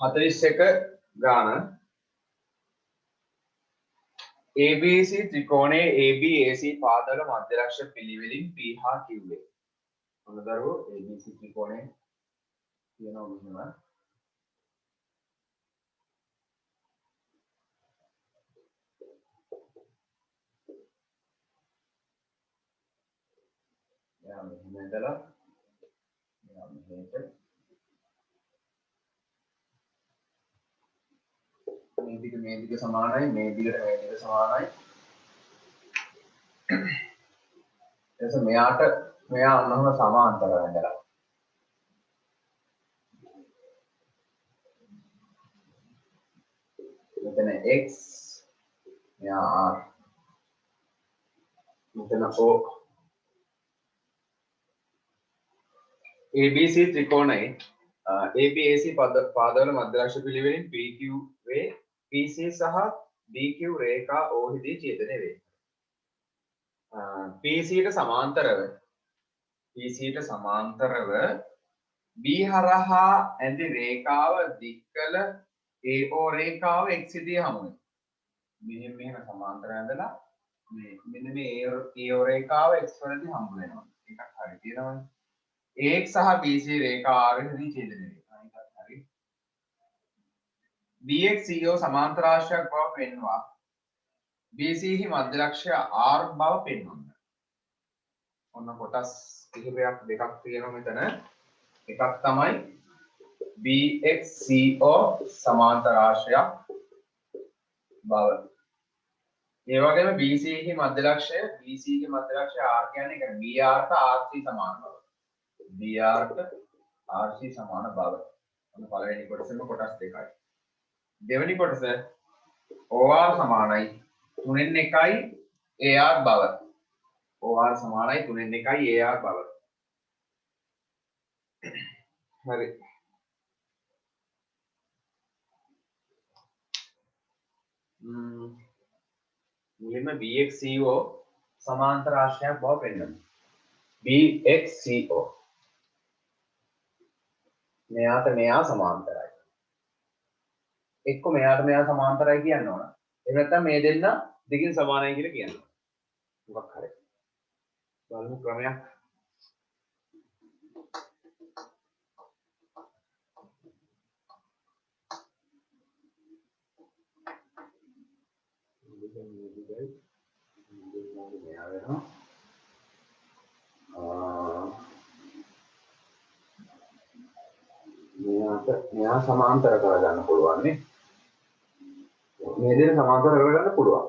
41 ගාන ABC ත්‍රිකෝණයේ ABAC පාදවල මධ්‍යලක්ෂ පිළිවෙලින් P හා Q වේ. මොනදරුවෝ ABC ත්‍රිකෝණයේ කියනවා මෙහෙම. යා මෙහෙම ඉඳලා යා මෙහෙට මේ දිග සමානයි මේ දිගට සමානයි. එතකොට මෙයා අන්නහම සමාන්තරව ඇඳලා. මෙතන x මෙයා r මෙතන o ABC ත්‍රිකෝණයේ ABAC පාදවල මධ්‍යලක්ෂ පිළිවෙලින් PQ වේ. PC සහ BQ රේඛා O හිදී ඡේදනය වේ. PC ට සමාන්තරව B හරහා ඇඳි රේඛාව දික් කළ AO රේඛාව x හිදී හමු වෙනවා. මෙහෙම සමාන්තර ඇඳලා මෙන්න මේ AO රේඛාව x වලදී හමු වෙනවා. එකක් හරි තියෙනවනේ. AX සහ BC රේඛා R හිදී ඡේදනය වෙනවා. එකක් හරි. BX CO සමාන්තර රාශියක් බව පෙන්වා BC හි මධ්‍යලක්ෂය R බව පෙන්වන්න. ඔන්න කොටස් කිහිපයක් දෙකක් තියෙනවා මෙතන. එකක් තමයි BX CO සමාන්තර රාශියක් බව. ඒ වගේම BC හි මධ්‍යලක්ෂය R කියන්නේ BR ට RC සමාන බව. BR ට RC සමාන බව. ඔන්න පළවෙනි කොටසෙම කොටස් දෙකයි. දෙවෙනි කොටස OR සමානයි 3න් 1යි AR බව. OR සමානයි 3න් 1යි AR බව. හරි. මුලින්ම BXCO සමාන්තර රාශියක් බව පෙන්වනවා. BXCO මෙයාට මෙයා සමාන්තරයි. එක්ක මෙයාට මෙයා සමාන්තරයි කියන්න ඕන. එහෙම නැත්නම් මේ දෙන්න දෙකින් සමානයි කියලා කියන්න ඕන. මොකක් හරි. බලමු ක්‍රමයක්. මෙයා සමාන්තර කරගන්න පුළුවන් නේ. මේ දෙක සමාන්තර කරගන්න පුළුවන්.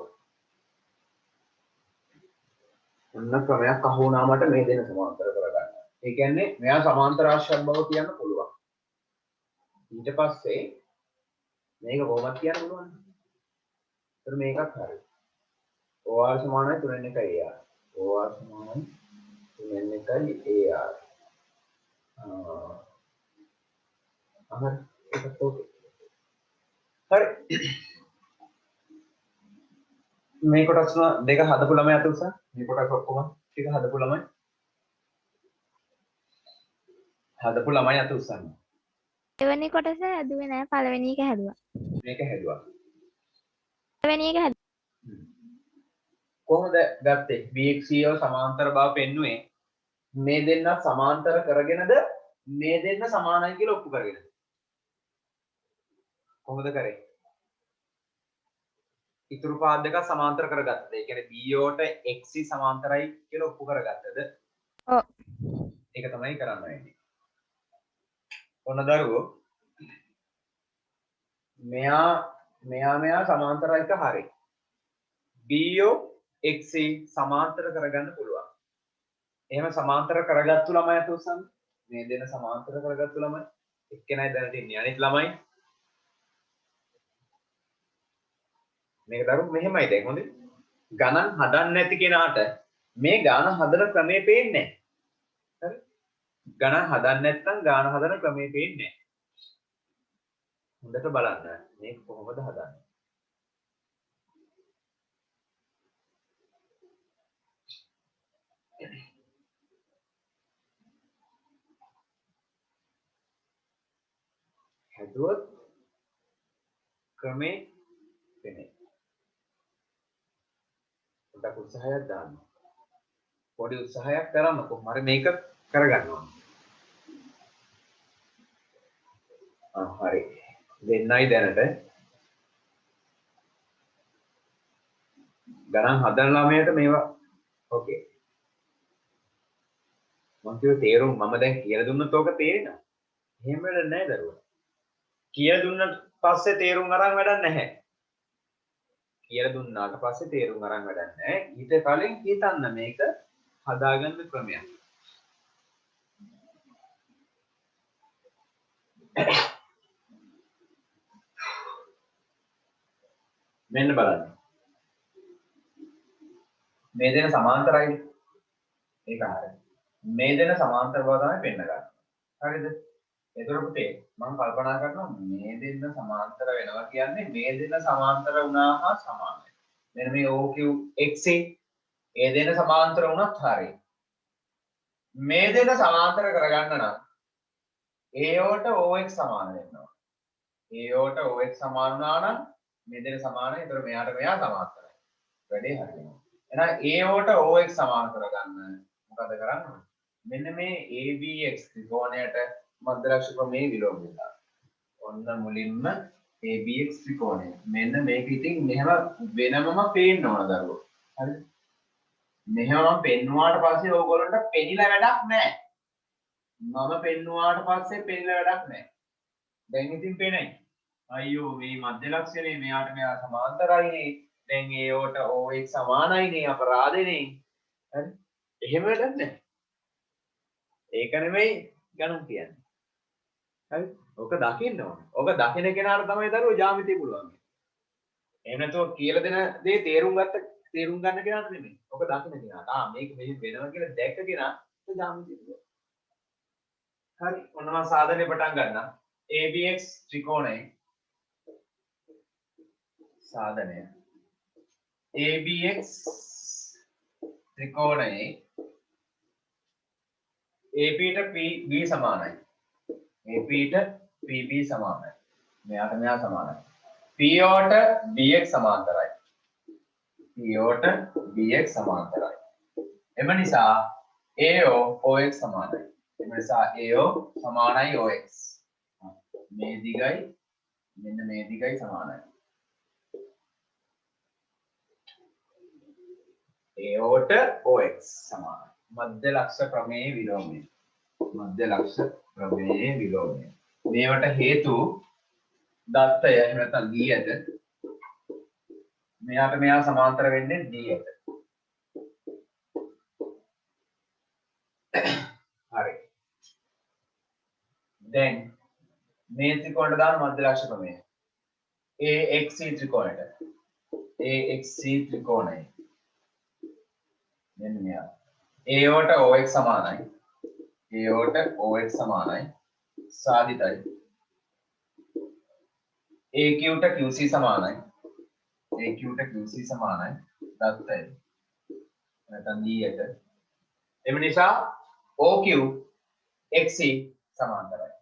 ඔන්න ක්‍රමයක් අහු වුණා මට මේ දෙක සමාන්තර කරගන්න. ඒ කියන්නේ මෙයා සමාන්තර රාශියක් බව කියන්න පුළුවන්. ඊට පස්සේ මේක කොහොමද කියන්න පුළුවන්? ඒතර මේකත් හරි. OR සමානයි 3න් 1යි AR. OR සමානයි 3න් 1යි AR. හරි ඒකත් ඕකේ. හරි. මේ කොටස් දෙක හදපු ළමයි අත උසන්. මේ කොටස් ඔක්කොම ටික හදපු ළමයි. අත උසන්. දෙවෙනි කොටස හැදුවේ නෑ පළවෙනි එක හැදුවා. මේක හැදුවා. පළවෙනි එක හැදුවා. කොහොමද ගත්තේ? BXCO සමාන්තර බව පෙන්නුවේ මේ දෙන්න සමාන්තර කරගෙනද මේ දෙන්න සමානයි කියලා ඔප්පු කරගෙනද? කොහොමද කරේ? ඉතුරු පාද දෙක සමාන්තර කරගත්තද? ඒ කියන්නේ BO ට XC සමාන්තරයි කියලා ඔප්පු කරගත්තද? ඔව්. ඒක තමයි කරන්න වෙන්නේ. ඔන්න දරුවෝ මෙයා සමාන්තරයි එක හරි. BO XC සමාන්තර කරගන්න පුළුවන්. එහෙම සමාන්තර කරගත්තු ළමයි අත උස්සන්න. මේ දෙන සමාන්තර කරගත්තු ළමයි එක්කෙනයි දැනට ඉන්නේ. අනිත් ළමයි මේක දරුවෝ මෙහෙමයි දැන් හොඳේ. ගණන් හදන්න නැති කෙනාට මේ ගාන හදන ක්‍රමය පේන්නේ නැහැ. හරි? ගණන් හදන්න නැත්නම් ගාන හදන ක්‍රමය පේන්නේ නැහැ. හොඳට බලන්න මේක කොහොමද හදන්නේ? හැදුවොත් ක්‍රමේ වෙන්නේ. උඩ උත්සාහයක් දාන්න. පොඩි උත්සාහයක් කරන්න කොහොම හරි මේක කරගන්න ඕන. හරි. දෙන්නයි දැනට ගණන් හදන ළමයට මේවා ඕකේ. මම කිව්ව තේරුම් මම දැන් කියලා දුන්නොත් ඕක තේරෙනවා. එහෙම වැඩක් නැහැ දරුවා. කියලා දුන්නට පස්සේ තේරුම් අරන් වැඩක් නැහැ. කියලා දුන්නාට පස්සේ තේරුම් අරන් වැඩක් නැහැ. ඊට කලින් හිතන්න මේක හදාගන්න ක්‍රමයක්. මෙන්න බලන්න. මේ දෙන සමාන්තරයි. ඒක හරියි. මේ දෙන සමාන්තර බව තමයි පෙන්න ගන්න. හරිද? එතකොට පුතේ මම කල්පනා කරනවා මේ දෙන්න සමාන්තර වෙනවා කියන්නේ මේ දෙන්න සමාන්තර වුණා හා සමානයි. මෙන්න මේ OQ XC ඒ දෙන්න සමාන්තර වුණත් හරියි. මේ දෙන්න සමාන්තර කරගන්න නම් AOට OX සමාන වෙනවා. AOට OX සමාන වුණා නම් මේ දෙන්න සමානයි. ඒතර මෙයාට මෙයා සමාන්තරයි. වැඩේ හරියනවා. එහෙනම් AOට OX සමාන කරගන්න මොකද කරන්න ඕනේ? මෙන්න මේ ABX ත්‍රිකෝණයට මධ්‍යලක්ෂ ක්‍රමයේ විලෝමය දාන්න. ඔන්න මුලින්ම ABX ත්‍රිකෝණය. මෙන්න මේක ඉතින් මෙහෙම වෙනමම පේන්න ඕන දරුවෝ. හරිද? මෙහෙම පෙන්නුවාට පස්සේ ඕගොල්ලන්ට පෙනිලා වැඩක් නැහැ. මම පෙන්නුවාට පස්සේ පෙනිලා වැඩක් නැහැ. දැන් ඉතින් පේනයි. අයියෝ මේ මධ්‍යලක්ෂනේ මෙයාට මෙයා සමාන්තරයිනේ. දැන් AOට OX සමානයිනේ අපරාධනේ. හරි? එහෙම වැඩක් නැහැ. ඒක නෙමෙයි ගණන් කියන්නේ. හරි? ඔක දකින්න ඕනේ. ඔක දකින කෙනාට තමයි දරුවෝ ජ්‍යාමිතිය පුළුවන්. එහෙම නැතුව කියලා දෙන දේ තේරුම් ගන්න කෙනාට නෙමෙයි. ඔක දකින කෙනාට. මේක මෙහෙම වෙනවා කියලා දැක්ක කෙනා ජ්‍යාමිතිය පුළුවන්. හරි. ඔන්න මම සාධනය පටන් ගන්නම්. ABX ත්‍රිකෝණයේ සාධනය. ABX ත්‍රිකෝණයේ APට PB සමානයි. APට PB සමානයි. මෙයාට මෙයා සමානයි. POට BX සමාන්තරයි. POට BX සමාන්තරයි. එම නිසා AO OX සමානයි. එම නිසා AO සමානයි OX. මේ දිගයි මෙන්න මේ දිගයි සමානයි. AOට OX සමානයි. මධ්‍ය ලක්ෂ ක්‍රමයේ විලෝමය. මධ්‍ය ලක්ෂ ක්‍රමයේ විලෝමය. මේවට හේතු දත්තය එහෙම නැත්නම් D ඇද. මෙයාට මෙයා සමාන්තර වෙන්නේ D ඇද. හරි. දැන් මේ ත්‍රිකෝණයට දාන මධ්‍ය ලක්ෂ ක්‍රමය. AXC ත්‍රිකෝණයට. AXC ත්‍රිකෝණය. මෙන්න මෙයා. AOට OX සමානයි. AOට OX සමානයි. සාධිතයි. AQට QC සමානයි. AQට QC සමානයි. දත්තයි. නැත්නම් D එක. එම නිසා OQ XC සමාන්තරයි.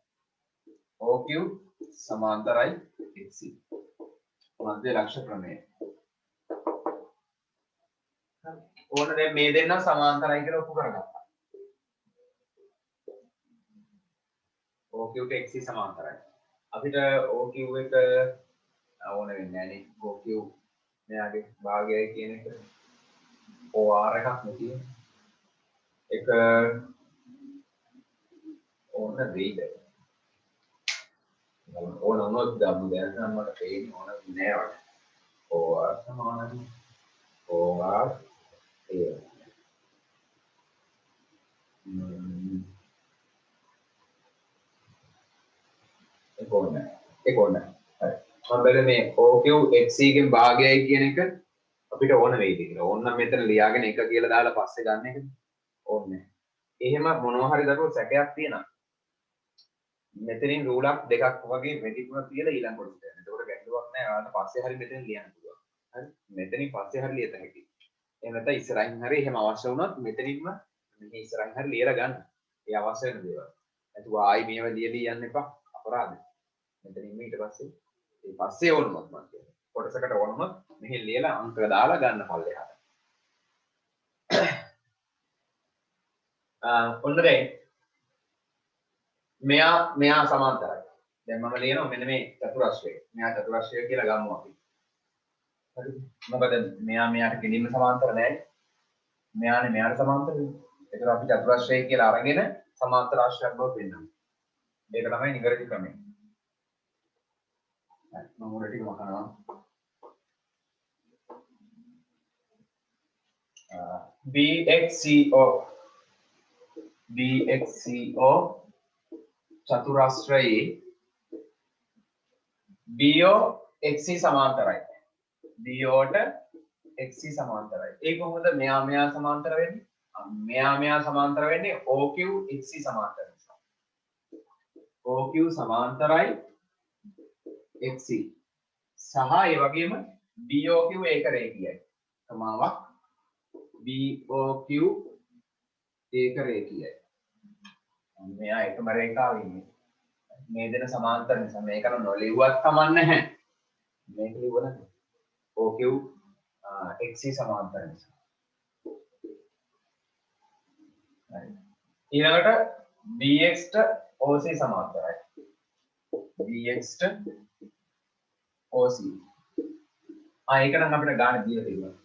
OQ සමාන්තරයි XC. මධ්‍ය ලක්ෂ ක්‍රමය. ඕන දැන් මේ දෙන්න සමාන්තරයි කියලා ඔප්පු කරගත්තා. OQ ට XC සමාන්තරයි. අපිට OQ එක ඕන වෙන්නේ නැහැ නේ. OQ මෙයාගේ භාගයයි කියන එක OR එකක් නෙතියි. එක ඕන වෙයිද? ඕන වුණොත් ගමු දැන් නම් මට පේන්නේ ඕන නෑ වගේ. OR සමානයි. OR ඒක ඕන. හරි. මම බැලුවේ මේ OQ XC ගෙන් භාගයයි කියන එක අපිට ඕන වෙයිද කියලා. ඕන්න මෙතන ලියාගෙන එක කියලා දාලා පස්සේ ගන්න එකද? ඕනේ. එහෙම මොනවා හරි දරුවෝ සැකයක් තියෙනවා. මෙතනින් රූලක් දෙකක් වගේ වැඩි තුනක් තියලා ඊළඟ කොටසට යන්න. එතකොට ගැටලුවක් නැහැ. ඔයාලට පස්සේ හරි මෙතන ලියන්න පුළුවන්. හරි. මෙතනින් පස්සේ හරි ලියත හැකියි. එහෙම නැත්නම් ඉස්සරහින් හරි එහෙම අවශ්‍ය වුණොත් මෙතනින්ම මේ ඉස්සරහින් හරි ලියලා ගන්න. ඒ අවශ්‍ය වෙන දේවල්. නැතුව ආයි මේව ලියලා යන්න එපා. අපරාධයි. මෙතනින්ම ඊට පස්සේ ඊට පස්සේ ඕනමත් මම කියන්නේ. කොටසකට ඕනමත් මෙහි ලියලා අංක දාලා ගන්න පල්ලෙහාට. ඔන්න දැන් මෙයා සමාන්තරයි. දැන් මම ලියනවා මෙන්න මේ චතුරස්‍රය. මෙයා චතුරස්‍රය කියලා ගමු අපි. හරිද? මොකද මෙයාට කෙලින්ම සමාන්තර නැහැ. මෙයානේ මෙයාට සමාන්තරයි. ඒතර අපි චතුරස්‍රය කියලා අරගෙන සමාන්තර රාශියක් බව පෙන්නනවා. මේක තමයි නිවැරදි ක්‍රමය. හරි මම උඩ ටික මකනවා. BXCO චතුරස්‍රයේ BO XC සමාන්තරයි. BO ට XC සමාන්තරයි. ඒ කොහොමද මෙයා සමාන්තර වෙන්නේ? මෙයා සමාන්තර වෙන්නේ OQ XC සමාන්තර නිසා. OQ සමාන්තරයි XC සහ ඒ වගේම BOQ ඒක රේඛියයි. සමාවක් BOQ ඒක රේඛියයි. මෙයා එකම රේඛාවේ ඉන්නේ. මේ දෙන සමාන්තර නිසා මේක නොලිව්වත් කමක් නැහැ. මේක ලිව්ව නැද්ද? OQ XC සමාන්තර නිසා. හරි. ඊළඟට BX ට OC සමාන්තරයි. BX ට OC. ඒක නම් අපිට ගාන දීලා තිබුණා.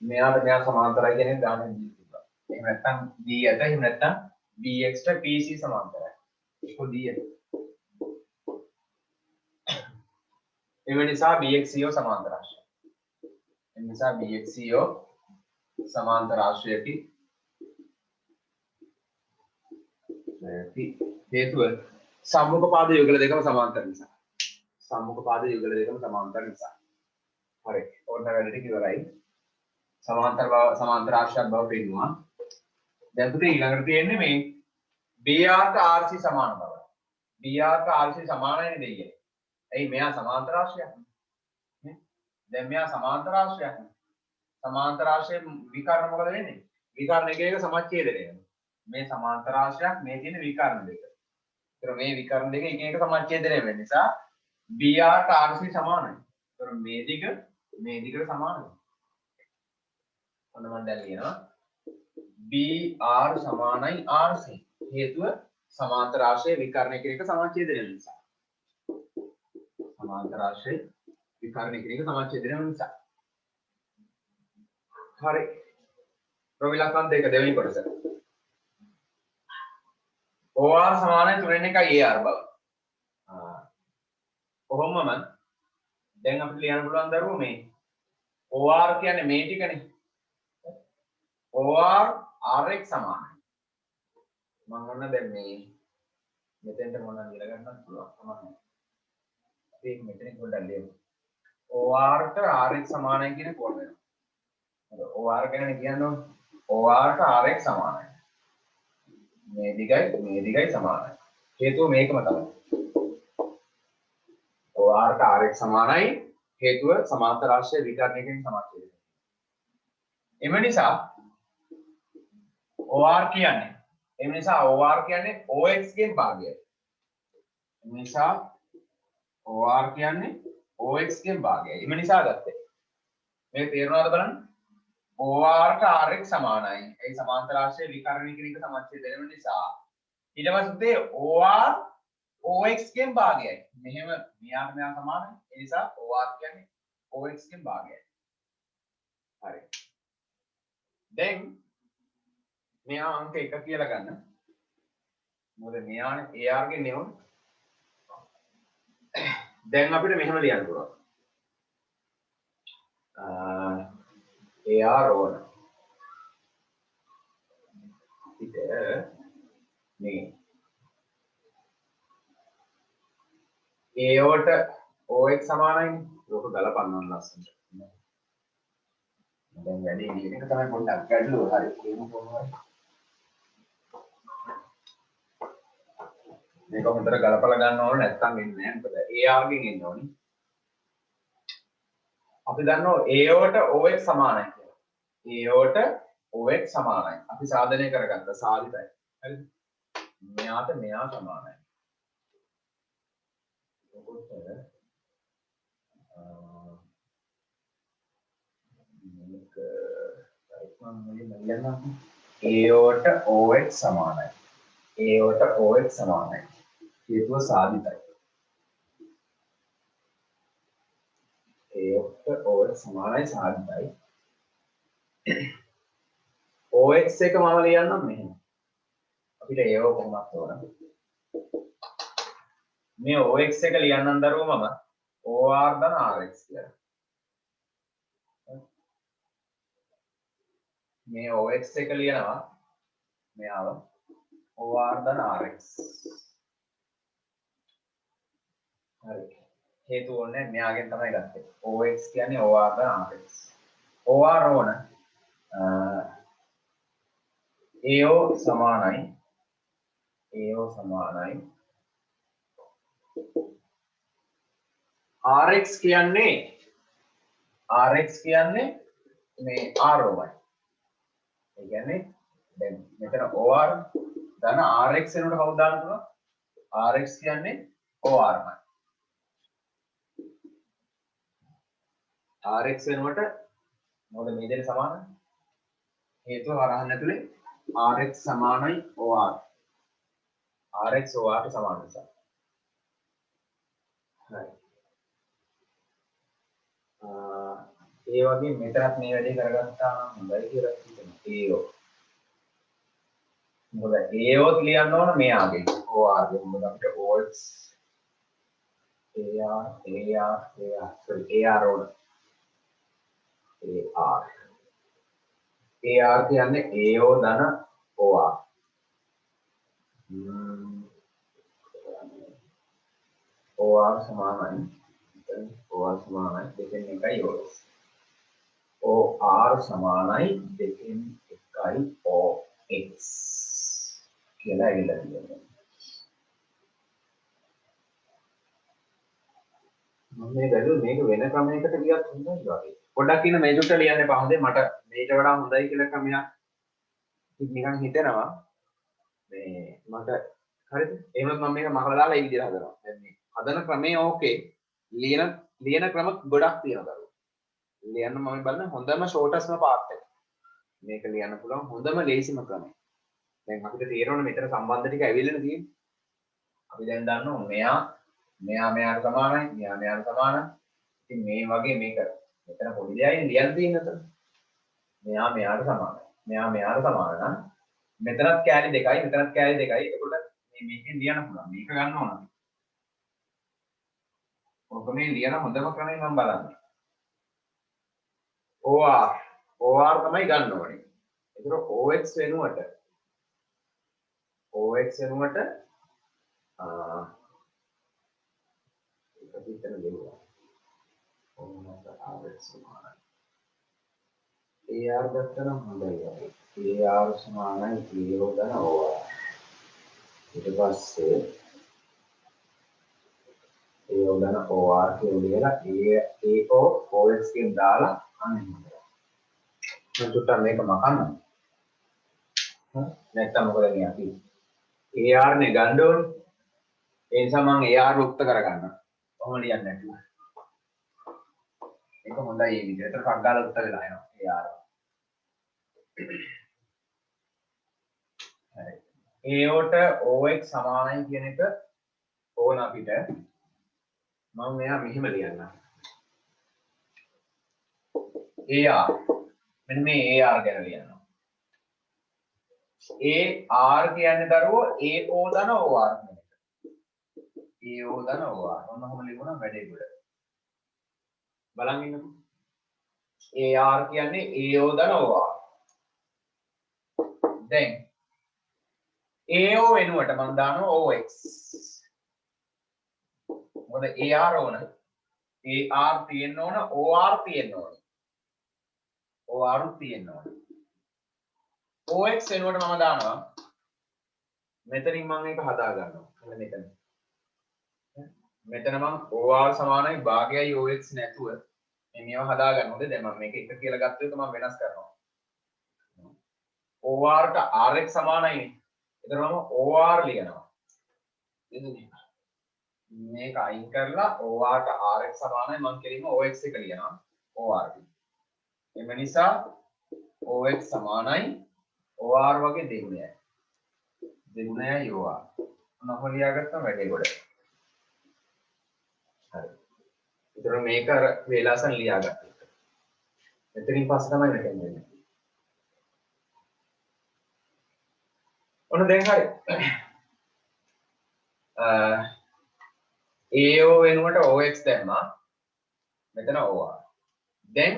මෙයා සමාන්තරයි කියන එක ගාන දීලා තිබුණා. එහෙම නැත්නම් D යට එහෙම නැත්නම් BX ට PC සමාන්තරයි. ඒක D යට. ඒ නිසා BXCO සමාන්තර රාශිය. ඒ නිසා BXCO සමාන්තර රාශියකි. හේතුව සම්මුඛ පාද යුගල දෙකම සමාන්තර නිසා. සම්මුඛ පාද යුගල දෙකම සමාන්තර නිසා. හරි. ඕන වැඩ ටික ඉවරයි. සමාන්තර රාශියක් බව පෙන්නවා. දැන් පුතේ ඊළඟට තියෙන්නේ මේ BR ට RC සමාන බව. BR ට RC සමානයි දෙයියනේ. එයි මෙයා සමාන්තර රාශියක් නේ. දැන් මෙයා සමාන්තර රාශියක්. සමාන්තර රාශියේ විකර්ණ මොකද වෙන්නේ? විකර්ණ එක එක සමච්ඡේදනය වෙනවා. මේ සමාන්තර රාශියක් මේ තියෙන විකර්ණ දෙක. ඒතර මේ විකර්ණ දෙක එක එක සමච්ඡේදනය වෙන නිසා BR ට RC සමානයි. ඒතර මේ දිගට සමානයි. ඔන්න මම දැන් ලියනවා BR සමානයි RC. හේතුව සමාන්තර රාශියේ විකර්ණ එක එක සමච්ඡේදනය වෙන නිසා. සමාන්තර රාශියේ විකර්ණ එක එක සමච්ඡේදනය වෙන නිසා. හරි. ප්‍රවිලක්ෂණ දෙක දෙවෙනි කොටස. OR සමානයි 3 AR බව. කොහොමම දැන් අපිට ලියන්න පුළුවන් දරුවෝ මේ OR කියන්නේ මේ ටිකනේ. OR RX සමානයි. මම ඔන්න දැන් මේ මෙතෙන්ට මොනවද ලියලා ගන්නත් පුළුවන් සමානයි. අපි ඒක මෙතනින් පොඩ්ඩක් ලියමු. OR ට RX සමානයි කියන කෝඩ් වෙනවා. OR කියන්නේ කියන්නේ OR ට RX සමානයි. මේ දිගයි සමානයි. හේතුව මේකම තමයි. OR ට RX සමානයි. හේතුව සමාන්තර රාශියේ විකර්ණයකින් සමච්ඡේදනය. එම නිසා OR කියන්නේ OX ගෙන් භාගයයි. එම නිසා OR කියන්නේ OX ගෙන් භාගයයි. එම නිසා ගත්තේ. මේ තේරුණාද බලන්න? OR ට RX සමානයි. ඒ සමාන්තර රාශියේ විකර්ණයකින් එක සමච්ඡේදනය වෙන නිසා ඊට පස්සේ OR OX ගෙන් භාගයයි. මෙහෙම මෙයාට මෙයා සමානයි. ඒ නිසා OR කියන්නේ OX ගෙන් භාගයයි. හරි. දැන් මෙයා අංක 1 කියලා ගන්න. මොකද මෙයානේ AR ගෙන් නෙවුන. දැන් අපිට මෙහෙම ලියන්න පුළුවන්. AR ඕන. අපිට මේ AO ට OX සමානයි. ඒක ගලපන්න ලස්සනට. දැන් වැඩි ලියන එක තමයි පොඩ්ඩක් ගැටලුව. හරි. ඒක කොහොමද? මේක හොඳට ගලපලා ගන්න ඕන නැත්නම් වෙන්නේ නැහැ. මොකද AR ගෙන් එන්න ඕනි. අපි දන්නවා AO ට OX සමානයි කියලා. AO ට OX සමානයි. අපි සාධනය කරගත්ත සාධිතයි. හරිද? මෙයාට මෙයා සමානයි. ඔකොට මේක මම ලියන්නම් AOට OX සමානයි AOට OX සමානයි හේතුව සාධිතයි AOට OX සමානයි සාධිතයි OX එක මම ලියන්නම් මෙහෙම අපිට AO කොහොමද ඕන මේ OX එක ලියන්නම් දරුවෝ මම OR ධන RX කියලා මේ OX එක ලියනවා මෙයාව OR ධන RX හරි හේතුව ඕනේ මෙයාගෙන් තමයි ගත්තේ OX කියන්නේ OR ධන RX OR ඕන AO සමානයි RX කියන්නේ මේ ROයි ඒ කියන්නේ දැන් මෙතන OR ධන RX වෙනකොට කවුද දාන්න පුළුවන් RX කියන්නේ ORමයි RX වෙනකොට මොකද මේ දෙක සමානයි හේතුව හරහන්න ඇතුලේ RX සමානයි OR RX OR ට සමාන නිසා හරි ඒ වගේ මෙතනත් මේ වැඩේ කරගත්තා නම් හොඳයි කියලා හිතෙනවා AO මොකද AO ලියන්න ඕන මෙයාගේ OR ගේ මොකද අපිට OX AR ඕන AR කියන්නේ AO ධන OR OR සමානයි දෙකෙන් එකයි OX OR සමානයි දෙකෙන් එකයි OX කියලා ඇවිල්ලා තියෙනවා මම මේ බැලුවේ මේක වෙන ක්‍රමයකට ගියත් හොඳයි වගේ පොඩ්ඩක් ඉන්න මේ දුට ලියන්න එපා හොඳේ මට මේකට වඩා හොඳයි කියලා ක්‍රමයක් නිකන් හිතෙනවා මේ මට හරිද එහෙමත් මම මේක මහලා දාලා ඒ විදිහට හදනවා දැන් මේ හදන ක්‍රමය ඕකේ ලියන ක්‍රම ගොඩක් තියෙනවා දරුවෝ ලියන්න මම බලන හොඳම ෂෝටස්ම පාත් එක මේක ලියන්න පුළුවන් හොඳම ලේසිම ක්‍රමය දැන් අපිට තේරෙන්නේ මෙතන සම්බන්ධ ටික ඇවිල්ලානේ තියෙන්නේ අපි දැන් දන්නවා මෙයාට සමානයි මෙයාට සමානයි ඉතින් මේ වගේ මේක මෙතන පොඩි දෙයකින් ලියන්න තියෙන උතන මෙයාට සමානයි මෙයාට සමාන නම් මෙතනත් කැලි දෙකයි එතකොට මේකෙන් ලියන්න පුළුවන් මේක ගන්න ඕන ඔක මේ ලියන හොඳම ක්‍රමය මම බලන්නේ OR තමයි ගන්න ඕනේ ඒතර OX වෙනුවට හිතන දෙනවා RX සමානයි AR ගත්තනම් හොඳයි AR සමානයි 0 ධන OR ඊට පස්සේ AO ධන OR කියලා AO OX එකෙන් දාලා අන්න මම චුට්ටක් මේක මකන්න නැත්තම් මොකද මේ අපි AR නේ ගන්න ඕනේ ඒ නිසා මම AR උක්ත කරගන්න කොහොම ලියන්නේ නැතුව ඒක හොඳයි මේ විදිහට ටක් ගාලා උත්තර වෙලා එනවා AR හරි AOට OX සමානයි කියන එක ඕන අපිට මම මෙයා මෙහෙම ලියන්නම් AR මෙන්න මේ AR ගැන ලියනවා AR කියන්නේ දරුවෝ AO ධන OR කියන එක AO ධන OR ඔන්න ඔහොම ලියුණා වැඩේ ගොඩ බලන් ඉන්නකෝ AR කියන්නේ AO ධන OR දැන් AO වෙනුවට මම දානවා OX මොකද AR ඕන AR තියෙන්න ඕන OR තියෙන්න ඕන OR තියෙන්න ඕන OX වෙනුවට මම දානවා මෙතනින් මම ඒක හදා ගන්නවා මෙතන මම OR සමානයි භාගයයි OX නැතුව මේව හදා ගන්නොත් දැන් මම මේක එක කියලා ගත්ත එක මම වෙනස් කරනවා OR ට RX සමානයි එතන මම OR ලියනවා මේක අයින් කරලා OR ට RX සමානයි මම කෙලින්ම OX එක ලියනවා OR. එම නිසා OX සමානයි OR වගේ දෙගුණයයි. දෙගුණයයි OR. මොනව ලියාගත්තම වැඩේ ගොඩ. හරි. ඒතර මේක අර වේලාසන් ලියාගත්තා. මෙතනින් පස්සේ තමයි මෙතන එන්නේ. ඔන්න දැන් හරි. AO වෙනුවට OX දැම්මා. මෙතන OR. දැන්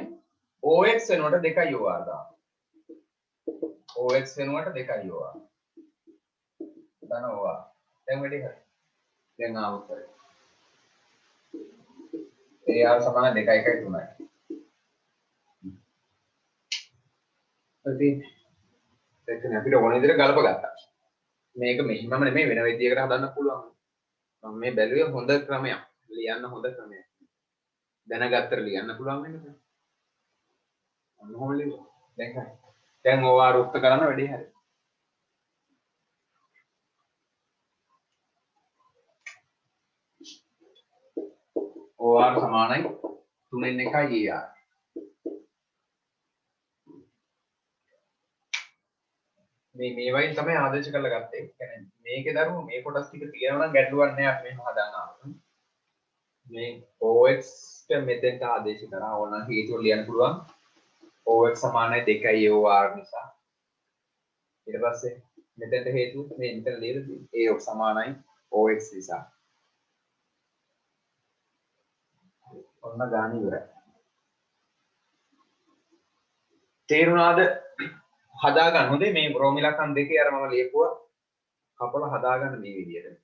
OX වෙනුවට 2යි OR දානවා. OX වෙනුවට 2යි OR. දැන් OR. දැන් වැඩි හරි. දැන් ආවුත් හරි. AR සමාන 2 1 3යි. ඉතින් දැන් අපිට ඕන විදිහට ගලප ගත්තා. මේක මෙහිමම නෙමෙයි වෙන විදියකට හදන්න පුළුවන්. මම මේ බැලුවේ හොඳ ක්‍රමයක්. ලියන්න හොඳ ක්‍රමයක්. දැනගත්තට ලියන්න පුළුවන් නේද? අන්නෝම ලියමු. දැන් හරි. දැන් OR උක්ත කරන්න වැඩි හරි. OR සමානයි 3න් 1යි AR. මේ වයින් තමයි ආදේශ කරලා ගත්තේ. ඒ කියන්නේ මේකේ දරුවෝ මේ කොටස් ටික තියෙනවා නම් ගැටලුවක් නෑ අපි මෙහෙම හදානවා. මේ OX ට මෙතෙන්ට ආදේශ කරා ඕන හේතුව ලියන්න පුළුවන්. OX සමානයි 2යි OR නිසා. ඊට පස්සේ මෙතෙන්ට හේතුව මේ මෙතන ලියලා තියෙන්නේ AX සමානයි OX නිසා. ඔන්න ගාන ඉවරයි. තේරුණාද? හදාගන්න හොඳේ මේ රෝමිලකන් දෙකේ අර මම ලියපුවා කපලා හදාගන්න මේ විදිහට.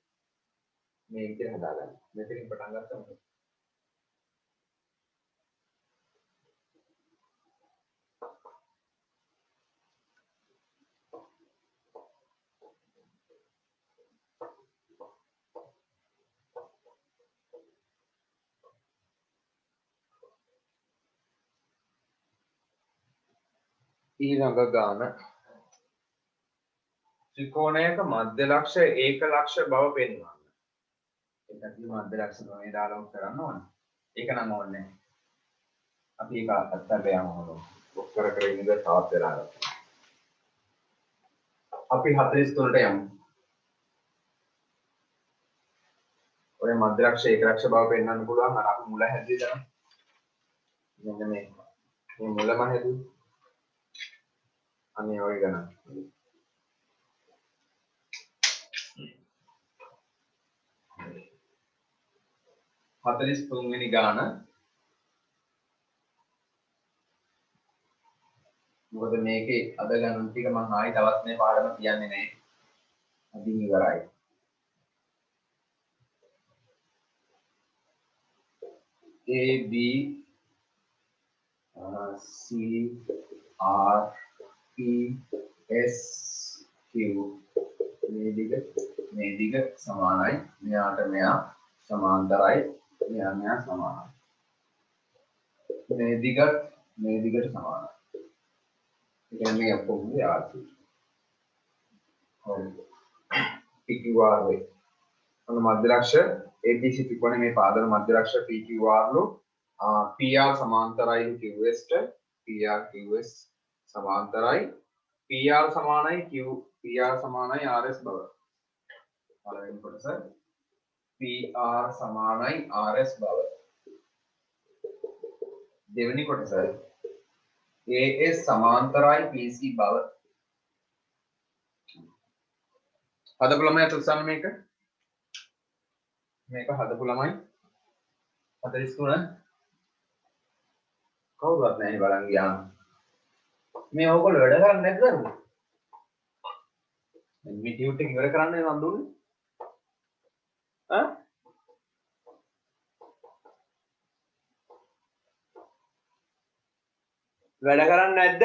මේ විදිහට හදාගන්න. මෙතනින් පටන් ගත්තම ඊළඟ ගාන ත්‍රිකෝණයක මධ්‍ය ලක්ෂ ඒක ලක්ෂ බව පෙන්වන්න. ඒකදී මධ්‍ය ලක්ෂ ගණනේ දාලා උත් කරන්න ඕනේ. ඒක නම් ඕනේ නැහැ. අපි ඒක අත්තට යමු හොලෝ. උත්තර කරගෙන ඉඳලා තවත් වෙලා ගන්න. අපි 43ට යමු. ඔය මධ්‍ය ලක්ෂ ඒක ලක්ෂ බව පෙන්වන්න පුළුවන් අර අපි මුල හැදුවේ තමයි. මෙන්න මේ මුලම හැදුවේ. අනේ ඔය ගණන්. 43 වෙනි ගාන මොකද මේකේ අද ගණන් ටික මම ආයි තවත් මේ පාඩම කියන්නේ නැහැ. අදින් ඉවරයි. A B C R P S Q මේ දිග සමානයි. මෙයාට මෙයා සමාන්තරයි. මෙයා සමානයි. මේ දිගට සමානයි. ඒ කියන්නේ මේ ඔක්කොම RC. හරි. PQR වේ. අන්න මධ්‍ය ලක්ෂ ABC ත්‍රිකෝණයේ මේ පාදන මධ්‍ය ලක්ෂ PQR లు PR සමාන්තරයි QS ට PR QS සමාන්තරයි PR සමානයි PR සමානයි RS බව. පළවෙනි කොටස PR සමානයි RS බව. දෙවෙනි කොටස AS සමාන්තරයි PC බව. හදපු ළමයි උත්සන්න මේක හදපු ළමයි 43 කවුරුවත් නැහැ නේ බලන් ගියාම මේ ඕගොල්ලෝ වැඩ කරන්නේ නැද්ද දරුවෝ මේ ටියුට් එක ඉවර කරන්න මම දුන්නේ වැඩ කරන්නේ නැද්ද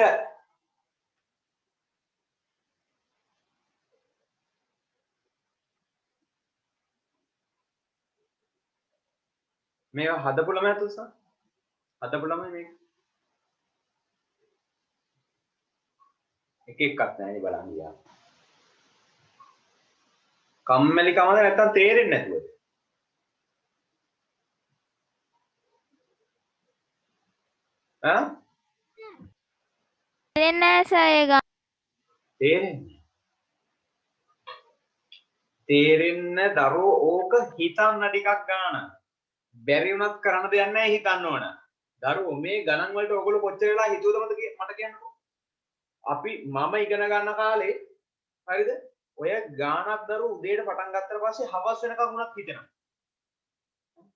මේවා හදපු ළමයි උත්සන්න හදපු ළමයි මේක එක එකක් නැහැ නේ බලන් ගියාම කම්මැලි කමද නැත්තම් තේරෙන්නේ නැතුවද ඈ තේරෙන්නේ නැහැ සර් ඒ ගාන. තේරෙන්න දරුවෝ ඕක හිතන්න ටිකක් ගන්න. බැරි වුණත් කරන්න දෙයක් නැහැ හිතන්න ඕන. දරුවෝ මේ ගණන් වලට ඔයගොල්ලෝ කොච්චර වෙලා හිතුවද මට කියන්නකෝ. අපි මම ඉගෙන ගන්න කාලේ හරිද? ඔය ගානක් දරුවෝ උදේට පටන් ගත්තට පස්සේ හවස වෙනකම් වුණත් හිතෙනවා.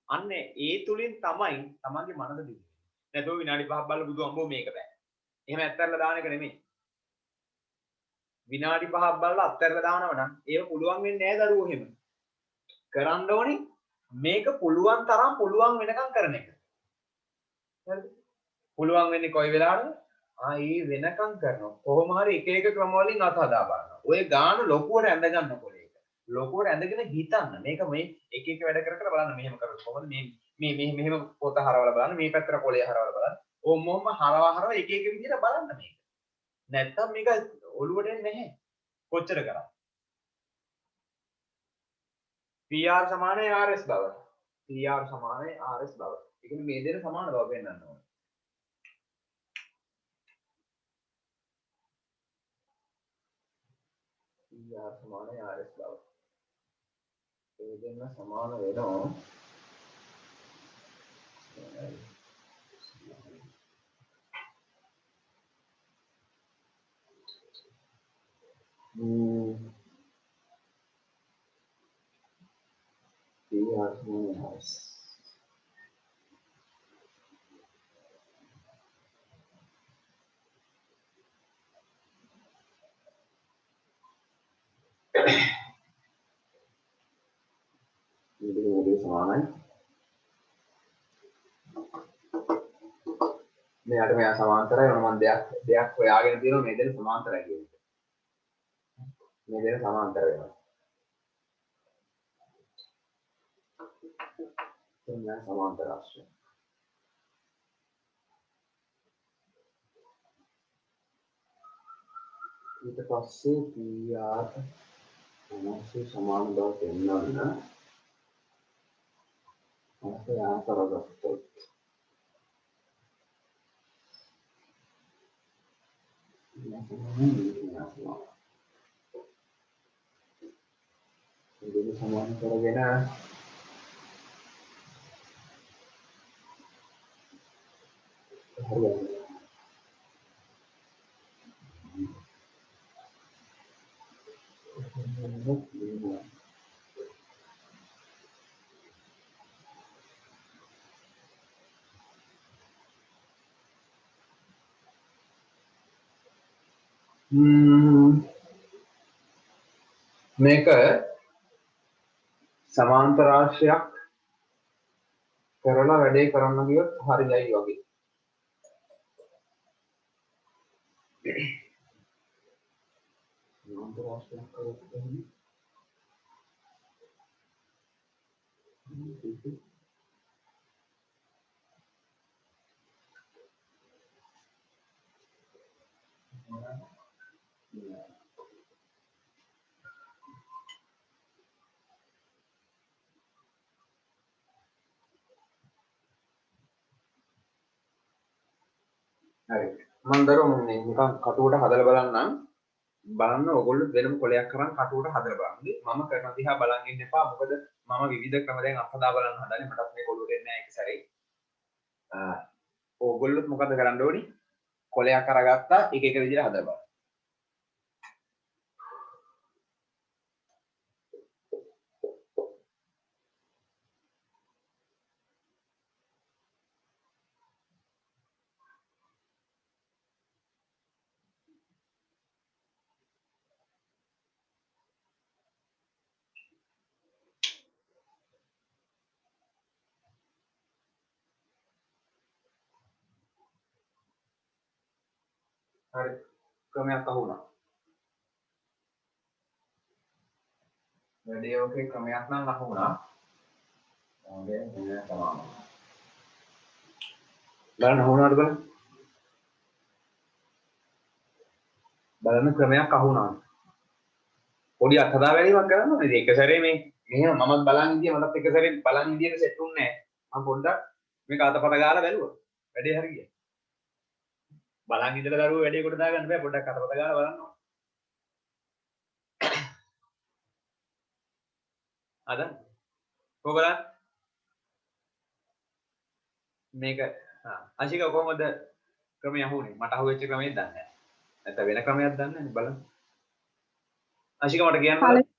අන්න ඒ තුලින් තමයි තමන්ගේ මනස දින්නේ. නැතෝ විනාඩි 5ක් බලලා බුදු අම්බෝ මේක බෑ. එහෙම ඇත්තරලා දාන එක නෙමෙයි. විනාඩි 5ක් බලලා අත්හැරලා දානව නම් ඒක පුළුවන් වෙන්නේ නැහැ දරුවෝ එහෙම. කරන්න ඕනේ මේක පුළුවන් තරම් පුළුවන් වෙනකම් කරන එක. හරිද? පුළුවන් වෙන්නේ කොයි වෙලාවටද? ඒ වෙනකම් කරනවා. කොහොම හරි එක එක ක්‍රම වලින් අත හදා බලනවා. ඔය ගාන ලොකුවට ඇඳ ගන්නකොට ඒක. ලොකුවට ඇඳගෙන හිතන්න. මේක මේ එක එක වැඩ කර කර බලන්න මෙහෙම කරොත් කොහොමද මේ මෙහෙම පොත හරවලා බලන්න මේ පැත්තට කොලේ හරවලා බලන්න. ඕමම හරව එක එක විදිහට බලන්න මේක. නැත්තම් මේක ඔළුවට එන්නේ නැහැ. කොච්චර කරා PR සමානයි RS බව. PR සමානයි RS බව. ඒ කියන්නේ මේ දෙක සමාන බව පෙන්වන්න ඕනේ. PR සමානයි RS බව. ඒ දෙන්න සමාන වෙනවා. PR සමානයි RS. මේ සමානයි. මෙයාට මෙයා සමාන්තරයි වෙන මම දෙයක් හොයාගෙන තියෙනවා මේ දෙක සමාන්තරයි කියන එක. මේ දෙක සමාන්තර වෙනවා. මෙයා සමාන්තර රාශිය. ඊට පස්සේ PR මොනසේ සමාන බව පෙන්වන්න අපේ ආකාරගත්තොත් ඉතින් සමාන කරගෙන හරියට මේක සමාන්තර රාශියක් කරලා වැඩේ කරන්න ගියොත් හරියයි වගේ. සමාන්තර රාශියක් කරොත් එහෙනම් හරි මම දරුවෝ නිකන් කටුවට හදලා බලන්න ඕගොල්ලෝ වෙනම කොලයක් කරන් කටුවට හදලා බලන්න. මම කරන දිහා බලන් ඉන්න එපා. මොකද මම විවිධ ක්‍රම දැන් අත්හදා බලන්න හදන්නේ. මටත් මේ කොළුවට එන්නේ නැහැ ඒක සැරේ. ඕගොල්ලොත් මොකද කරන්න ඕනි? කොලයක් අරගත්තා එක එක විදිහට හදලා බලන්න. හරි ක්‍රමයක් අහුණා. වැඩේ ඔකේ ක්‍රමයක් නම් අහුණා. දැන් මෙන්න තමයි. බලන්න අහුණාද බලන්න. බලන්න ක්‍රමයක් අහුණා. පොඩි අත්හදා බැලීමක් කරන්න ඕනේ. ඒක සැරේ මේ මෙහෙම මමත් බලන් ඉඳිය මටත් එක සැරේ බලන් ඉඳියට සෙට් උන්නේ නැහැ. මම පොඩ්ඩක් මේක අතපත ගාලා බැලුවා. වැඩේ හරි ගියා. බලන් ඉඳලා දරුවෝ වැඩේ කොට දාගන්න බෑ පොඩ්ඩක් අතපත ගාලා බලන්න ඕන. අද කොහොමද මේක අශික කොහොමද ක්‍රමය අහුනේ මට අහුවෙච්ච ක්‍රමයක් දන්නේ නැහැ. නැත්නම් වෙන ක්‍රමයක් දන්නේ නැහැ බලන්න. අශික මට කියන්න බලන්න.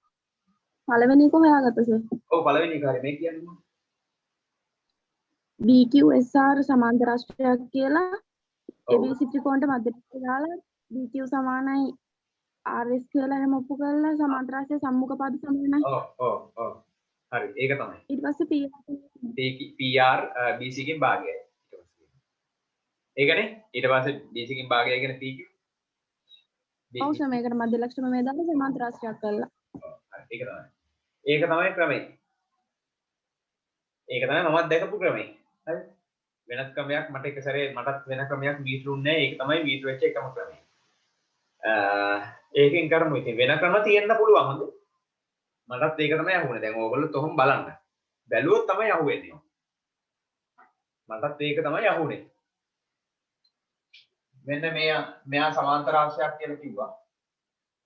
පළවෙනි එක හොයාගත්තා සර්. ඔව් පළවෙනි එක හරි මේ කියන්නේ. BQSR සමාන්තර රාශියක් කියලා ABC ත්‍රිකෝණයට මැදට දාලා BQ සමානයි RS කියලා එහෙම ඔප්පු කරලා සමාන්තර රාශිය සම්මුඛ පද සමානයි. ඔව්. හරි ඒක තමයි. ඊට පස්සේ PR BC කින් භාගයයි. ඒකනේ ඊට පස්සේ BC කින් භාගයයි කියන PQ. ඔව් සර් මේකට මැද ලක්ෂණ මේ දාලා සමාන්තර රාශියක් කරලා. හරි ඒක තමයි ක්‍රමය. ඒක තමයි මමත් දැකපු ක්‍රමය. හරි. වෙනත් ක්‍රමයක් මට එක සැරේ මටත් වෙන ක්‍රමයක් මීටරුන්නේ නැහැ. ඒක තමයි මීටර වෙච්ච එකම ක්‍රමය. ඒකෙන් කරමු ඉතින් වෙන ක්‍රම තියෙන්න පුළුවන් හොඳ. මටත් ඒක තමයි අහුනේ. දැන් ඕගොල්ලෝ තොහොම බලන්න. බැලුවොත් තමයි අහුවෙන්නේ. මටත් ඒක තමයි අහුනේ. මෙන්න මෙයා සමාන්තර රාශියක් කියලා කිව්වා.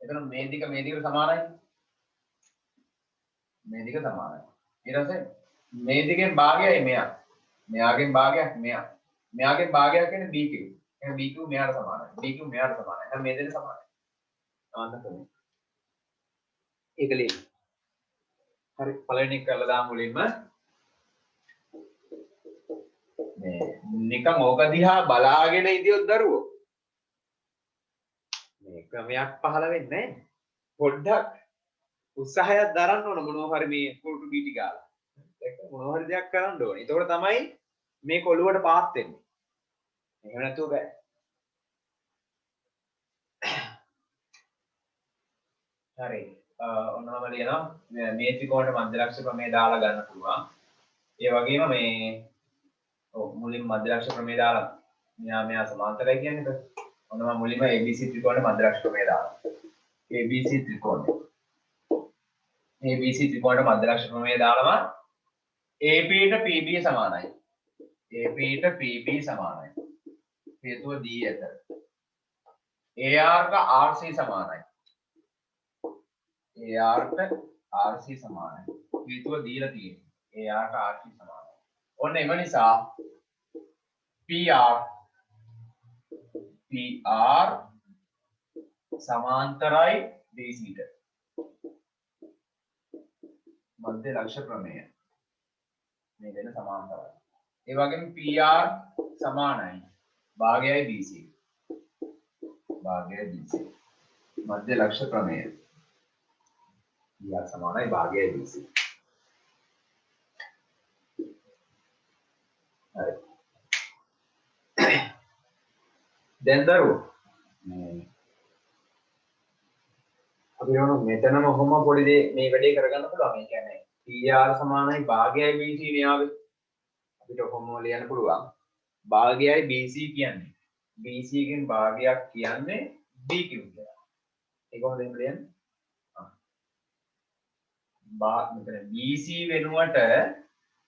එතන මේ දිගට සමානයි. මේ දිග සමානයි. ඊට පස්සේ මේ දිගෙන් භාගයයි මෙයා. මෙයාගෙන් භාගයක් මෙයා. මෙයාගෙන් භාගයක් කියන්නේ BQ. එහෙනම් BQ මෙයාට සමානයි. BQ මෙයාට සමානයි. එහෙනම් මේ දෙන්න සමානයි. සමාන කරමු. ඒක ලියන්න. හරි පළවෙනි එක කරලා දාමු මුලින්ම. මේ නිකන් ඕක දිහා බලාගෙන ඉදියොත් දරුවෝ මේ ක්‍රමයක් පහළ වෙන්නේ නැහැ. පොඩ්ඩක් උත්සාහයක් දරන්න ඕන මොනවා හරි මේ කුරුටු බීටි ගාලා. ඒක මොනවා හරි දෙයක් කරන්න ඕනේ. ඒතකොට තමයි මේ කොළුවට පාත් වෙන්නේ. එහෙම නැතුව බෑ. හරි. ඔන්නම ලියනවා මේ ත්‍රිකෝණයට මධ්‍යලක්ෂ ප්‍රමේය දාලා ගන්න පුළුවන්. ඒ වගේම මේ මුලින්ම මධ්‍යලක්ෂ ප්‍රමේය දාලා මෙයා සමාන්තරයි කියන්නේ. ඔන්නම මුලින්ම ABC ත්‍රිකෝණයට මධ්‍යලක්ෂ ප්‍රමේය දාලා. ABC ත්‍රිකෝණය. ABC ත්‍රිකෝණයට මධ්‍යලක්ෂ ප්‍රමේය දාලම AP ට PB සමානයි. AP ට PB සමානයි. හේතුව D ඇත. AR ට RC සමානයි. AR ට RC සමානයි. හේතුව දීලා තියෙන්නේ. AR ට RC සමානයි. ඔන්න එම නිසා PR සමාන්තරයි DC ට. මධ්‍ය ලක්ෂ ප්‍රමේය. මේ දෙන සමාන්තරයි. ඒ වගේම PR සමානයි භාගයයි BC. භාගයයි BC. මධ්‍ය ලක්ෂ ප්‍රමේය. PR සමානයි භාගයයි BC. හරි. දැන් දරුවෝ අපි යනවා මෙතනම කොහොම පොඩි දේ මේ වැඩේ කරගන්න පුළුවන්. ඒ කියන්නේ PR සමානයි භාගයයි BC න්යාවෙ. අපිට කොහොම ලියන්න පුළුවන්. භාගයයි BC කියන්නේ. BC ගෙන් භාගයක් කියන්නේ BQ කියලා. ඒක කොහොමද ලියන්නේ? මෙතන BC වෙනුවට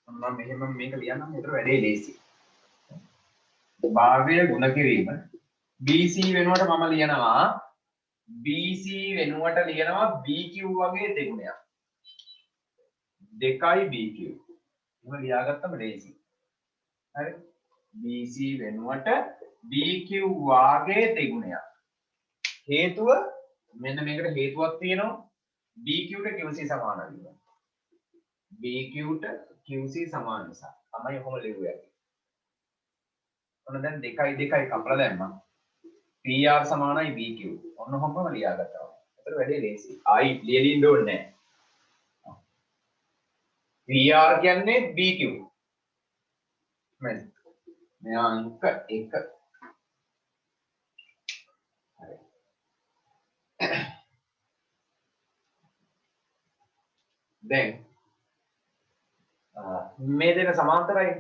මම මෙහෙම මේක ලියන්නම් උතර වැඩේ ලේසි. භාගය ගුණ කිරීම BC වෙනුවට මම ලියනවා BC වෙනුවට ලියනවා BQ වගේ දෙගුණයක්. 2යි BQ. එහෙම ලියාගත්තම ලේසි. හරි. BC වෙනුවට BQ වාගේ දෙගුණයක්. හේතුව මෙන්න මේකට හේතුවක් තියෙනවා. BQ ට QC සමාන වෙනවා. BQ ට QC සමාන නිසා තමයි කොහොම ලියුවේ. ඔන්න දැන් 2යි කපලා දැම්මා. PR සමානයි BQ. ඔන්න කොහොමද ලියාගත්තා. ඒතර වැඩේ ලේසි. ආයි ලියලින්න ඕනේ නැහැ. PR කියන්නේ BQ. මෙයා අංක 1. හරි. දැන් මේ දෙක සමාන්තරයි.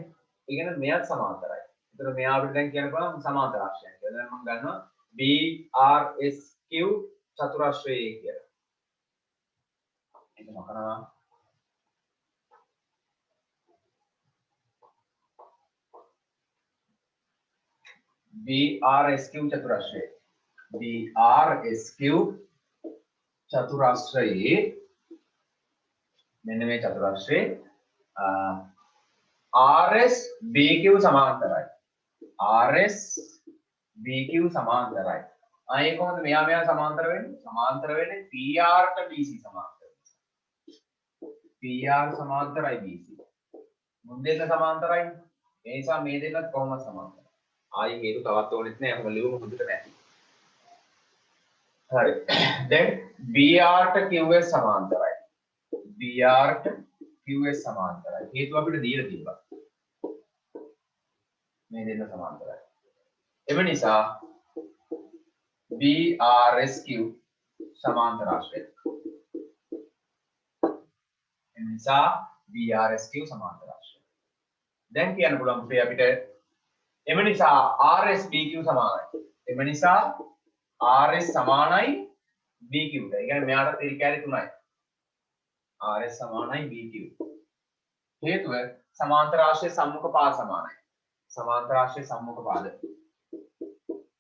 ඒ කියන්නේ මෙයත් සමාන්තරයි. ඒතර මෙයා අපිට දැන් කියන්න පුළුවන් සමාන්තර රාශියක් කියලා. දැන් මම ගන්නවා BRSQ චතුරාශ්‍රයේ කියලා. ඒක මොකනවා? BRSQ චතුරස්‍රයේ BRSQ චතුරස්‍රයේ මෙන්න මේ චතුරස්‍රයේ RS BQ සමාන්තරයි. RS BQ සමාන්තරයි. ආයේ කොහොමද මෙයා සමාන්තර වෙන්නේ? සමාන්තර වෙන්නේ PR ට BC සමාන්තර. PR සමාන්තරයි BC. මුන් දෙන්න සමාන්තරයි. ඒ නිසා මේ දෙන්නත් කොහොමද සමාන්තරයි? ආයේ හේතු තවත් ඕනෙත් නෑ. ඔබ ලියුම හොඳට නැති. හරි. දැන් BR ට QS සමාන්තරයි. BR ට QS සමාන්තරයි. හේතු අපිට දීලා තිබ්බා. මේ දෙන්න සමාන්තරයි. එම නිසා BRSQ සමාන්තර ආශ්‍රය. එම නිසා BRSQ සමාන්තර ආශ්‍රය. දැන් කියන්න පුළුවන් අපිට එම නිසා RSBQ සමානයි. එම නිසා RS සමානයි BQ ට. ඒ කියන්නේ මෙයාට ත්‍රිකෝණය තුනයි. RS සමානයි BQ. හේතුව සමාන්තර ආශ්‍රය සම්මුඛ පාද සමානයි. සමාන්තර ආශ්‍රය සම්මුඛ පාද.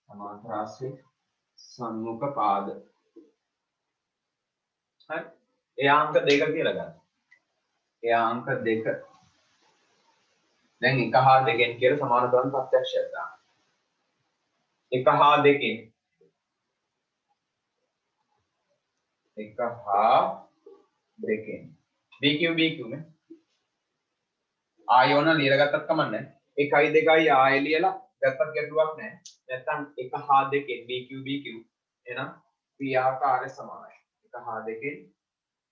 සමාන්තර ආශ්‍රය සම්මුඛ පාද. හරි. ඒ අංක 2 කියලා ගන්න. ඒ අංක 2. දැන් 1 හා 2න් කියලා සමාන කරන ප්‍රත්‍යක්ෂයක් දාන්න. 1 හා 2න් 1 හා 2න් BQ නේ. ආයෝන ලියලා ගත්තත් කමන්නේ. 1යි 2යි ආයෙ ලියලා ගත්තත් ගැටලුවක් නැහැ. නැත්තම් 1 හා 2න් BQ එහෙනම් PR ක RS සමානයි. 1 හා 2න්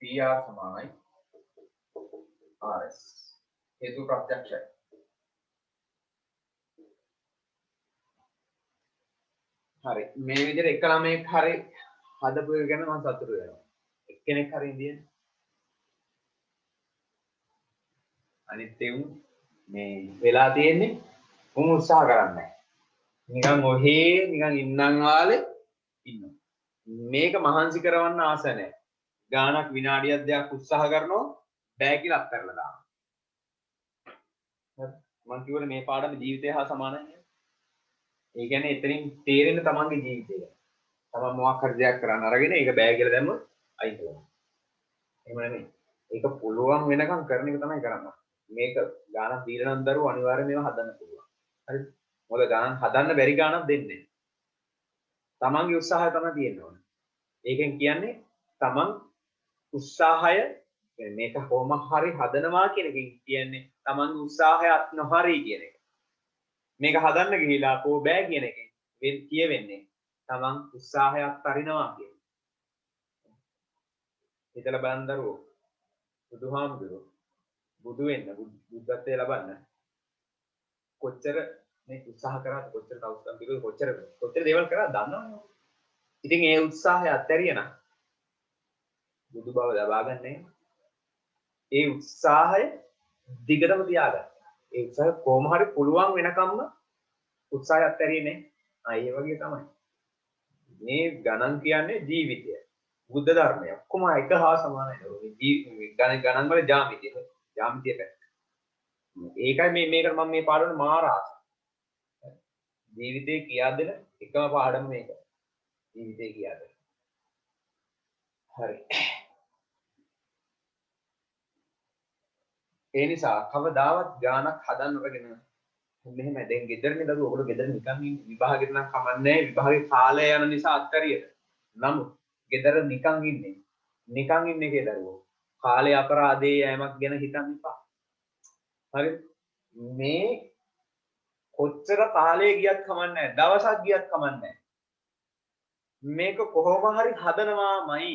PR සමානයි RS. හේතු ප්‍රත්‍යක්ෂයි. හරි. මේ විදිහට එක ළමෙක් හරි හදපු එක ගැන මම සතුටු වෙනවා. එක්කෙනෙක් හරි ඉන්දියන්. අනිත් එවුන් මේ වෙලා තියෙන්නේ උන් උත්සාහ කරන්නේ නැහැ. නිකන් ඔහේ නිකන් ඉන්නම් වාලේ ඉන්නවා. මේක මහන්සි කරවන්න ආස නැහැ. ගානක් විනාඩියක් දෙකක් උත්සාහ කරනවා බෑ කියලා අත්හැරලා දානවා. හරි. මම කියවනේ මේ පාඩම ජීවිතය හා සමානයි. ඒ කියන්නේ එතනින් තේරෙන්න තමන්ගේ ජීවිතය. තමන් මොකක් හරි දෙයක් කරන්න අරගෙන ඒක බෑ කියලා දැම්මොත් අයින් කරනවා. එහෙම නෙමෙයි. ඒක පුළුවන් වෙනකම් කරන එක තමයි කරන්න. මේක ගානක් දීලා නම් දරුවෝ අනිවාර්යයෙන් මේවා හදන්න පුළුවන්. හරිද? මොකද ගානක් හදන්න බැරි ගානක් දෙන්නේ නැහැ. තමන්ගේ උත්සාහය තමයි තියෙන්න ඕනේ. ඒකෙන් කියන්නේ තමන් උත්සාහය මේක කොහොම හරි හදනවා කියන එකෙන් කියන්නේ තමන්ගේ උත්සාහය අත් නොහරි කියන එක. මේක හදන්න ගිහිලා කො බෑ කියන එකෙන් කියවෙන්නේ තමන් උත්සාහය අත්හරිනවා කියන එක. හිතලා බලන්න දරුවෝ බුදුහාමුදුරුවෝ බුදු වෙන්න බුද්ධත්වයේ ලබන්න කොච්චර මේ උත්සාහ කරාද කොච්චර තවුස්සන් පිළිවෙල කොච්චර දේවල් කරා දන්නවනේ. ඉතින් ඒ උත්සාහය අත්හැරියනම් බුදු බව ලබා ගන්නෑ. ඒ උත්සාහය දිගටම තියාගන්න. ඒ උත්සාහය කොහොම හරි පුළුවන් වෙනකම්ම උත්සාහය අත්හැරියේ නෑ. ඒ වගේ තමයි. මේ ගණන් කියන්නේ ජීවිතය. බුද්ධ ධර්මය ඔක්කොම එක හා සමානයි. ගණන් වල ජ්‍යාමිතිය පැත්ත. ඒකයි මේකට මම මේ පාඩම මාර ආස. ජීවිතේ කියා දෙන එකම පාඩම මේක. ජීවිතේ කියා දෙන. හරි. ඒ නිසා කවදාවත් ගානක් හදන්න ඔරගෙන මෙහෙම දැන් ගෙදරනේ දරුවෝ ඔයගොල්ලෝ ගෙදර නිකන් විභාගෙට නම් කමන්නේ විභාගේ කාලය යන නිසා අත්හැරියට. නමුත් ගෙදර නිකන් ඉන්නේ කේ දරුවෝ. කාලේ අපරාධේ යෑමක් ගැන හිතන්න එපා. හරි මේ කොච්චර කාලේ ගියත් කමන්නේ දවසක් ගියත් කමන්නේ මේක කොහොම හරි හදනවාමයි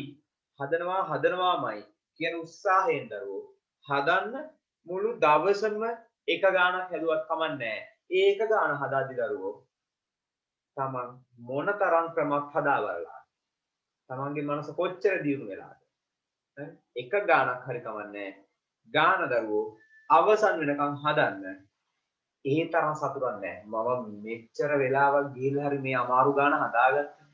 කියන උත්සාහයෙන් දරුවෝ හදන්න මුළු දවසම එක ගානක් හැදුවත් කමන්නේ ඒක ගාන හදාදි දරුවෝ තමන් මොනතරම් ක්‍රමයක් හදාවරලා තමන්ගේ මනස කොච්චර දියුණු වෙලාද එක ගානක් හරි කමන්නේ ගාන දරුවෝ අවසන් වෙනකන් හදන්න ඒ තරම් සතුටක් නැහැ. මම මෙච්චර වෙලාවක් ගිහිල්ලා හරි මේ අමාරු ගාන හදාගත්තා.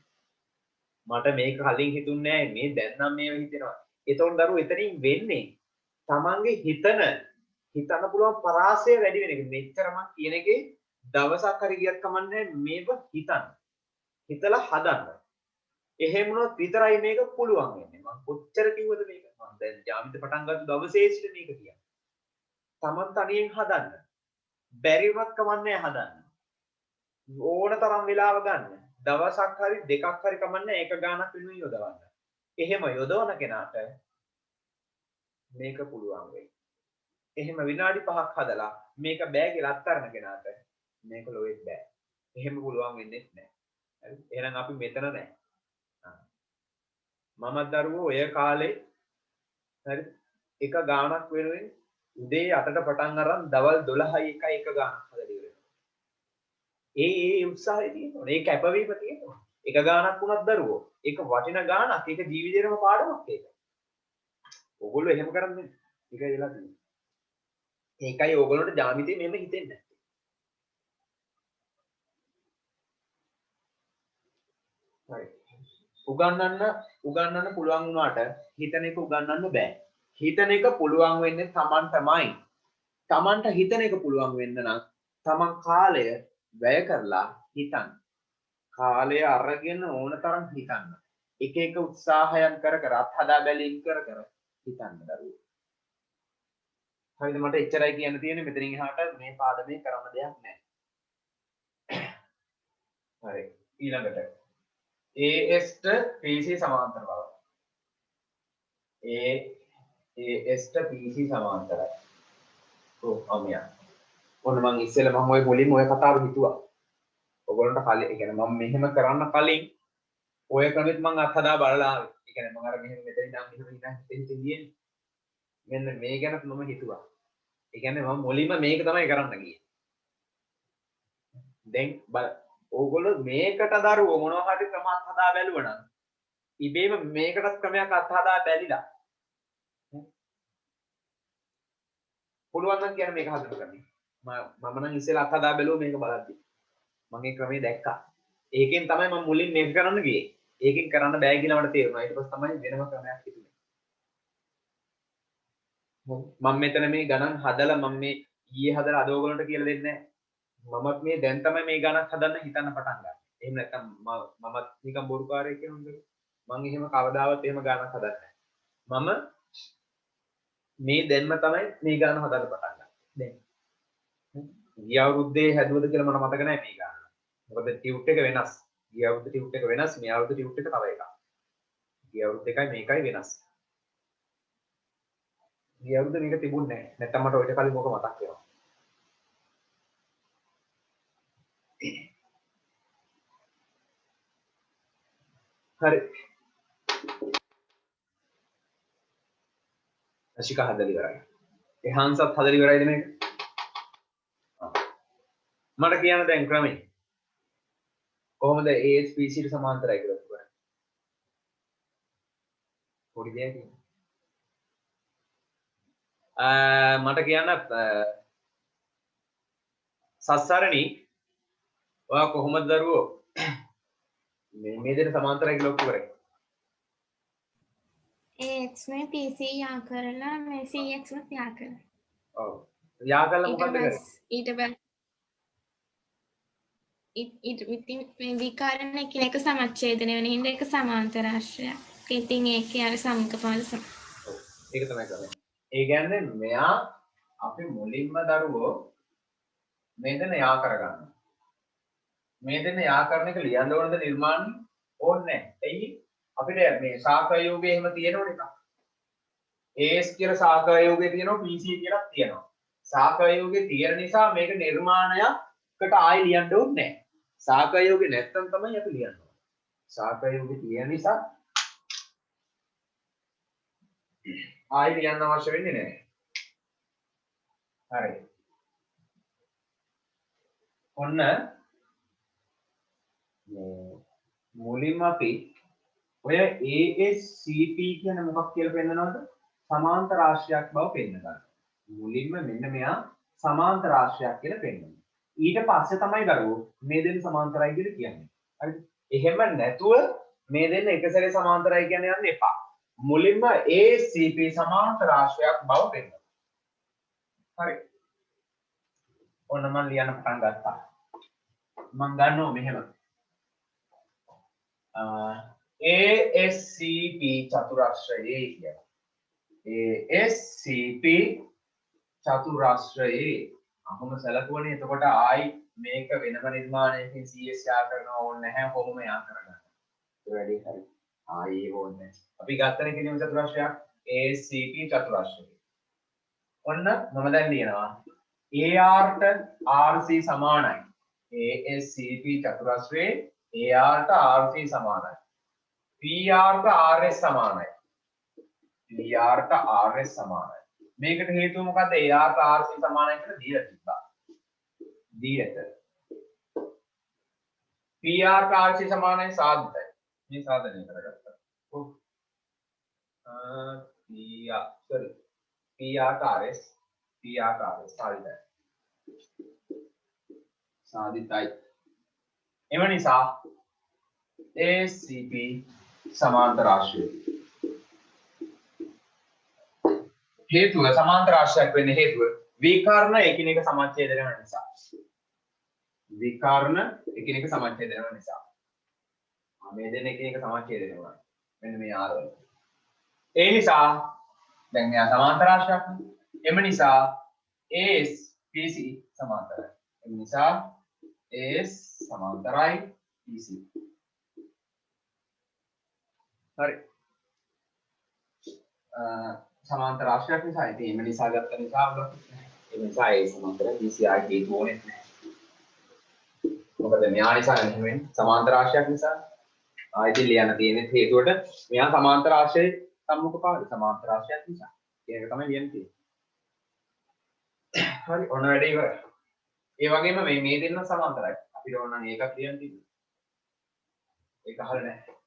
මට මේක කලින් හිතුන්නේ නැහැ. මේ දැන් නම් මේව හිතෙනවා. ඒතකොට දරුවෝ එතනින් වෙන්නේ තමන්ගේ හිතන්න පුළුවන් පරාසය වැඩි වෙන එක. මෙච්චර මං කියන එකේ දවසක් හරි ගියත් කමන්නේ මේක හිතන්න. හිතලා හදන්න. එහෙම වුණොත් විතරයි මේක පුළුවන් වෙන්නේ. මම කොච්චර කිව්වද මේක? මම දැන් ජාමිත පටන් ගත්ත දවසේ සිට මේක කියන්නේ. තමන් තනියෙන් හදන්න. බැරි වුණත් කමන්නේ හදන්න. ඕන තරම් වෙලාව ගන්න. දවසක් හරි දෙකක් හරි කමන්නේ ඒක ගානක් වෙනුවෙන් යොදවන්න. එහෙම යොදවන කෙනාට මේක පුළුවන් වෙයි. එහෙම විනාඩි 5ක් හදලා මේක බෑ කියලා අත්හරින කෙනාට මේක ලොවෙත් බෑ. එහෙම පුළුවන් වෙන්නේ නැහැ. හරි? එහෙනම් අපි මෙතන නැහැ. මම දරුවෝ ඔය කාලේ හරි එක ගානක් වෙනුවෙන් උදේ 8ට පටන් අරන් දවල් 12යි එකයි එක ගානක් හදලා ඉවරයි. ඒ උත්සාහය තියෙනවා. ඒ කැපවීම තියෙනවා. එක ගානක් වුණත් දරුවෝ ඒක වටින ගානක්. ඒක ජීවිතේම පාඩමක් ඒක. ඕගොල්ලෝ එහෙම කරන්නේ. ඒකයි වෙලා තියෙන්නේ. ඒකයි ඕගොල්ලන්ට ජාමිතේ මෙහෙම හිතෙන්නේ නැත්තේ. හරි. උගන්නන්න පුළුවන් වුණාට හිතන එක උගන්නන්න බෑ. හිතන එක පුළුවන් වෙන්නේ Tamanටමයි. Tamanට හිතන එක පුළුවන් වෙන්න නම් Taman කාලය වැය කරලා හිතන්න. කාලය අරගෙන ඕන තරම් හිතන්න. එක එක උත්සාහයන් කර කර අත්හදා බැලීම් කර කර හිතන්න දරුවෝ. හරිද? මට එච්චරයි කියන්න තියෙන්නේ. මෙතනින් එහාට මේ පාඩමේ කරන්න දෙයක් නැහැ. හරි. ඊළඟට AS ට PC සමාන්තර බව. AS ට PC සමාන්තරයි. අමියා. ඔන්න මම ඉස්සෙල්ලා මම ඔය මුලින්ම ඔය කතාව හිතුවා. ඔයගොල්ලන්ට කලින් ඒ කියන්නේ මම මෙහෙම කරන්න කලින් ඔය ක්‍රමෙත් මම අත්හදා බලලා ආවේ. ඒ කියන්නේ මම අර මෙහෙම මෙතන ඉඳන් මෙහෙම හිතන් ගියේ. මෙන්න මේ ගැන මම හිතුවා. ඒ කියන්නේ මම මුලින්ම මේක තමයි කරන්න ගියේ. දැන් ඕගොල්ලෝ මේකට දරුවෝ මොනවා හරි ක්‍රම අත්හදා බැලුවා නම් ඉබේම මේකටත් ක්‍රමයක් අත්හදා බැලිලා පුළුවන් නම් කියන්නේ මේක හදන්න. මම නම් ඉස්සෙල්ලා අත්හදා බැලුවා මේක බලද්දි. මම ඒ ක්‍රමේ දැක්කා. ඒකෙන් තමයි මම මුලින් මේක කරන්න ගියේ. ඒකෙන් කරන්න බෑ කියලා මට තේරුණා. ඊට පස්සේ තමයි වෙනම ක්‍රමයක් හිතුනේ. මම මෙතන මේ ගණන් හදලා මම මේ ඊයේ හදලා අද ඕගොල්ලන්ට කියලා දෙන්නේ නැහැ. මමත් මේ දැන් තමයි මේ ගණන් හදන්න හිතන්න පටන් ගන්නේ. එහෙම නැත්නම් මමත් නිකන් බොරුකාරයෙක් කියනොත් මම එහෙම කවදාවත් එහෙම ගණන් හදන්නේ නැහැ. මම මේ දැන්ම තමයි මේ ගණන් හදන්න පටන් ගන්නේ. දැන් ගිය අවුරුද්දේ හැදුවද කියලා මට මතක නැහැ මේ ගණන. මොකද ටියුට් එක වෙනස්. ගිය අවුරුද්දේ ටියුට් එක වෙනස්. මේ අවුරුද්දේ ටියුට් එක තව එකක්. ගිය අවුරුද්දේ එකයි මේකයි වෙනස්. ගිය අවුරුද්දේ මේක තිබුණේ නැහැ. නැත්නම් මට ඔයිට කලින් මොක මතක් වෙනවා. හරි. අශික හදලා ඉවරයි. ඒ හාන්සත් හදලා ඉවරයිද මේක? මට කියන්න දැන් ක්‍රමේ. කොහොමද ASPC ට සමාන්තරයි කියලා කරන්නේ? පොඩි දෙයක් කියන්න. මට කියන්න සස්සරණි ඔයා කොහොමද දරුවෝ මේ දෙන සමාන්තරයි කියලා ඔක්කො කරේ? AX මේ PC යා කරලා මේ CX වත් යා කරලා. ඔව්. යා කරලා මොකද කරේ? ඊට ඉතින් මේ විකාරණ එකිනෙක සමච්ඡේදනය වෙන හින්දා ඒක සමාන්තර ආශ්‍රයක්. ඉතින් ඒකේ අර සම්මුඛ පාද ඔව්. ඒක තමයි කරන්නේ. ඒ කියන්නේ මෙයා අපි මුලින්ම දරුවෝ මේ දෙන යා කරගන්න. මේ දෙන යා කරන එක ලියන්න ඕනද නිර්මාණ ඕනේ නැහැ. එයි අපිට මේ සාකයෝගය එහෙම තියෙනවනේ එකක්. AS කියලා සාකයෝගය තියෙනවා PC කියලා තියෙනවා. සාකයෝගය තියෙන නිසා මේක නිර්මාණයකට ආයෙ ලියන්න ඕනේ නැහැ. සාකයෝගය නැත්තම් තමයි අපි ලියන්න ඕනේ. සාකයෝගය තියෙන නිසා ආයෙ ලියන්න අවශ්‍ය වෙන්නේ නැහැ. හරි. ඔන්න මුලින්ම අපි ඔය ASCP කියන මොකක් කියලා පෙන්නනවද? සමාන්තර ආශ්‍රයක් බව පෙන්නනවා. මුලින්ම මෙන්න මෙයා සමාන්තර ආශ්‍රයක් කියලා පෙන්නනවා. ඊට පස්සේ තමයි දරුවෝ මේ දෙන්න සමාන්තරයි කියලා කියන්නේ. හරිද? එහෙම නැතුව මේ දෙන්න එක සැරේ සමාන්තරයි කියන යන්න එපා. මුලින්ම ASCP සමාන්තර ආශ්‍රයක් බව පෙන්නනවා. හරි. ඔන්න මම ලියන්න පටන් ගත්තා. මම ගන්නවා මෙහෙම ASCP චතුරස්‍රයේ කියලා. ASCP චතුරස්‍රයේ අහම සැලකුවනේ එතකොට ආයි මේක වෙනම නිර්මාණයකින් CS යා කරනවා ඕනේ නැහැ කොහොම යා කරගන්න. ඒ වැඩේ හරි. ආයි ඕනේ. අපි ගත්තනේ කිසිම චතුරස්‍රයක් ASCP චතුරස්‍රය. ඔන්න මම දැන් ලියනවා AR ට RC සමානයි. ASCP චතුරස්‍රයේ AR ට RC සමානයි. PR ට RS සමානයි. PR ට RS සමානයි. මේකට හේතුව මොකද්ද? AR ට RC සමානයි කියලා දීලා තිබ්බා. දීයට. PR ට RC සමානයි සාධිතයි. මේ සාධනය කරගත්තා. ඔව්. PR ට RS සාධිතයි. සාධිතයි. එම නිසා ACP සමාන්තර ආශ්‍රය. හේතුව සමාන්තර ආශ්‍රයක් වෙන්න හේතුව විකර්ණ එකිනෙක සමච්ඡේද වෙන නිසා. විකර්ණ එකිනෙක සමච්ඡේද වෙන නිසා. මේ දෙන්න එකිනෙක සමච්ඡේද වෙනවා. මෙන්න මේ ආරවල. ඒ නිසා දැන් මෙයා සමාන්තර ආශ්‍රයක්. එම නිසා AS PC සමාන්තරයි. එම නිසා AS සමාන්තරයි PC. හරි. සමාන්තර ආශ්‍රයක් නිසා ඉතින් එම නිසා ගත්ත නිසා ඒ නිසා ඒ සමාන්තර BCI හේතු ඕනේ නැහැ. මොකද මෙයා නිසා නෙමෙයි සමාන්තර ආශ්‍රයක් නිසා. ආයෙත් ලියන්න තියෙන හේතුවට මෙයා සමාන්තර ආශ්‍රයේ සම්මුඛ පාද සමාන්තර ආශ්‍රයක් නිසා. ඒක තමයි ලියන්න තියෙන්නේ. හරි ඔන්න වැඩේ ඉවරයි. ඒ වගේම මේ දෙන්න සමාන්තරයි. අපිට ඕන නම් ඒකක් ලියන්න තියෙනවා. ඒක අහලා නැහැ.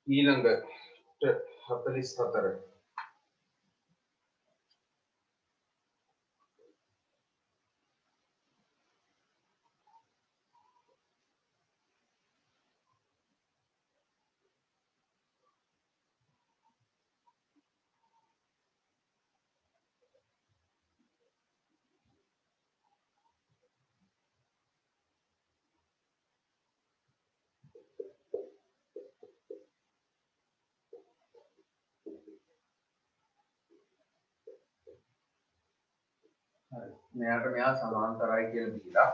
ඊළඟට 44 මෙයාට මෙයා සමාන්තරයි කියලා දීලා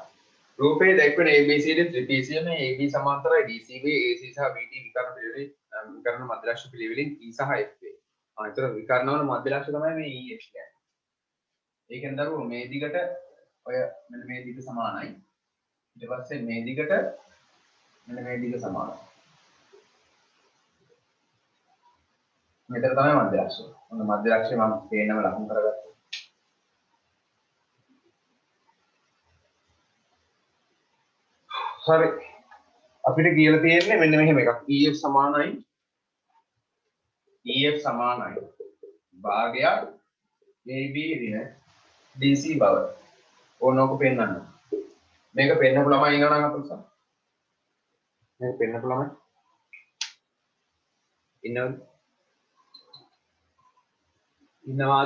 රූපයේ දැක්වෙන ABCD ත්‍රිපිටකයේ මේ AB සමාන්තරයි DCB AC සහ BD විකර්ණ පිළිවෙලින් විකර්ණ මධ්‍යලක්ෂ පිළිවෙලින් E සහ F වේ. ඒතර විකර්ණ වල මධ්‍යලක්ෂ තමයි මේ EF කියන්නේ. ඒකෙන් දරුවෝ මේ දිගට ඔය මෙන්න මේ දිග සමානයි. ඊට පස්සේ මේ දිගට මෙන්න මේ දිග සමානයි. මෙතන තමයි මධ්‍යලක්ෂය. මොන මධ්‍යලක්ෂය මම තේනම ලකුණු කරගත්තා. හරි අපිට කියලා තියෙන්නේ මෙන්න මෙහෙම එකක් EF සමානයි භාගයක් AB ඍණ DC බව ඕනෝක පෙන්නන්න මේක පෙන්නපු ළමයි ඉන්නවනම් අපිට මේක පෙන්නපු ළමයි ඉන්නවද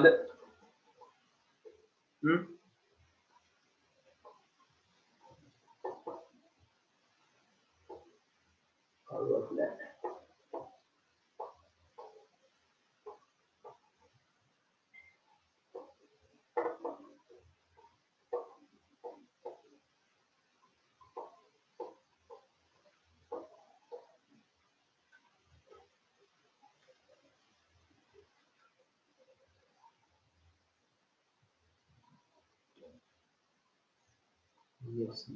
Yes,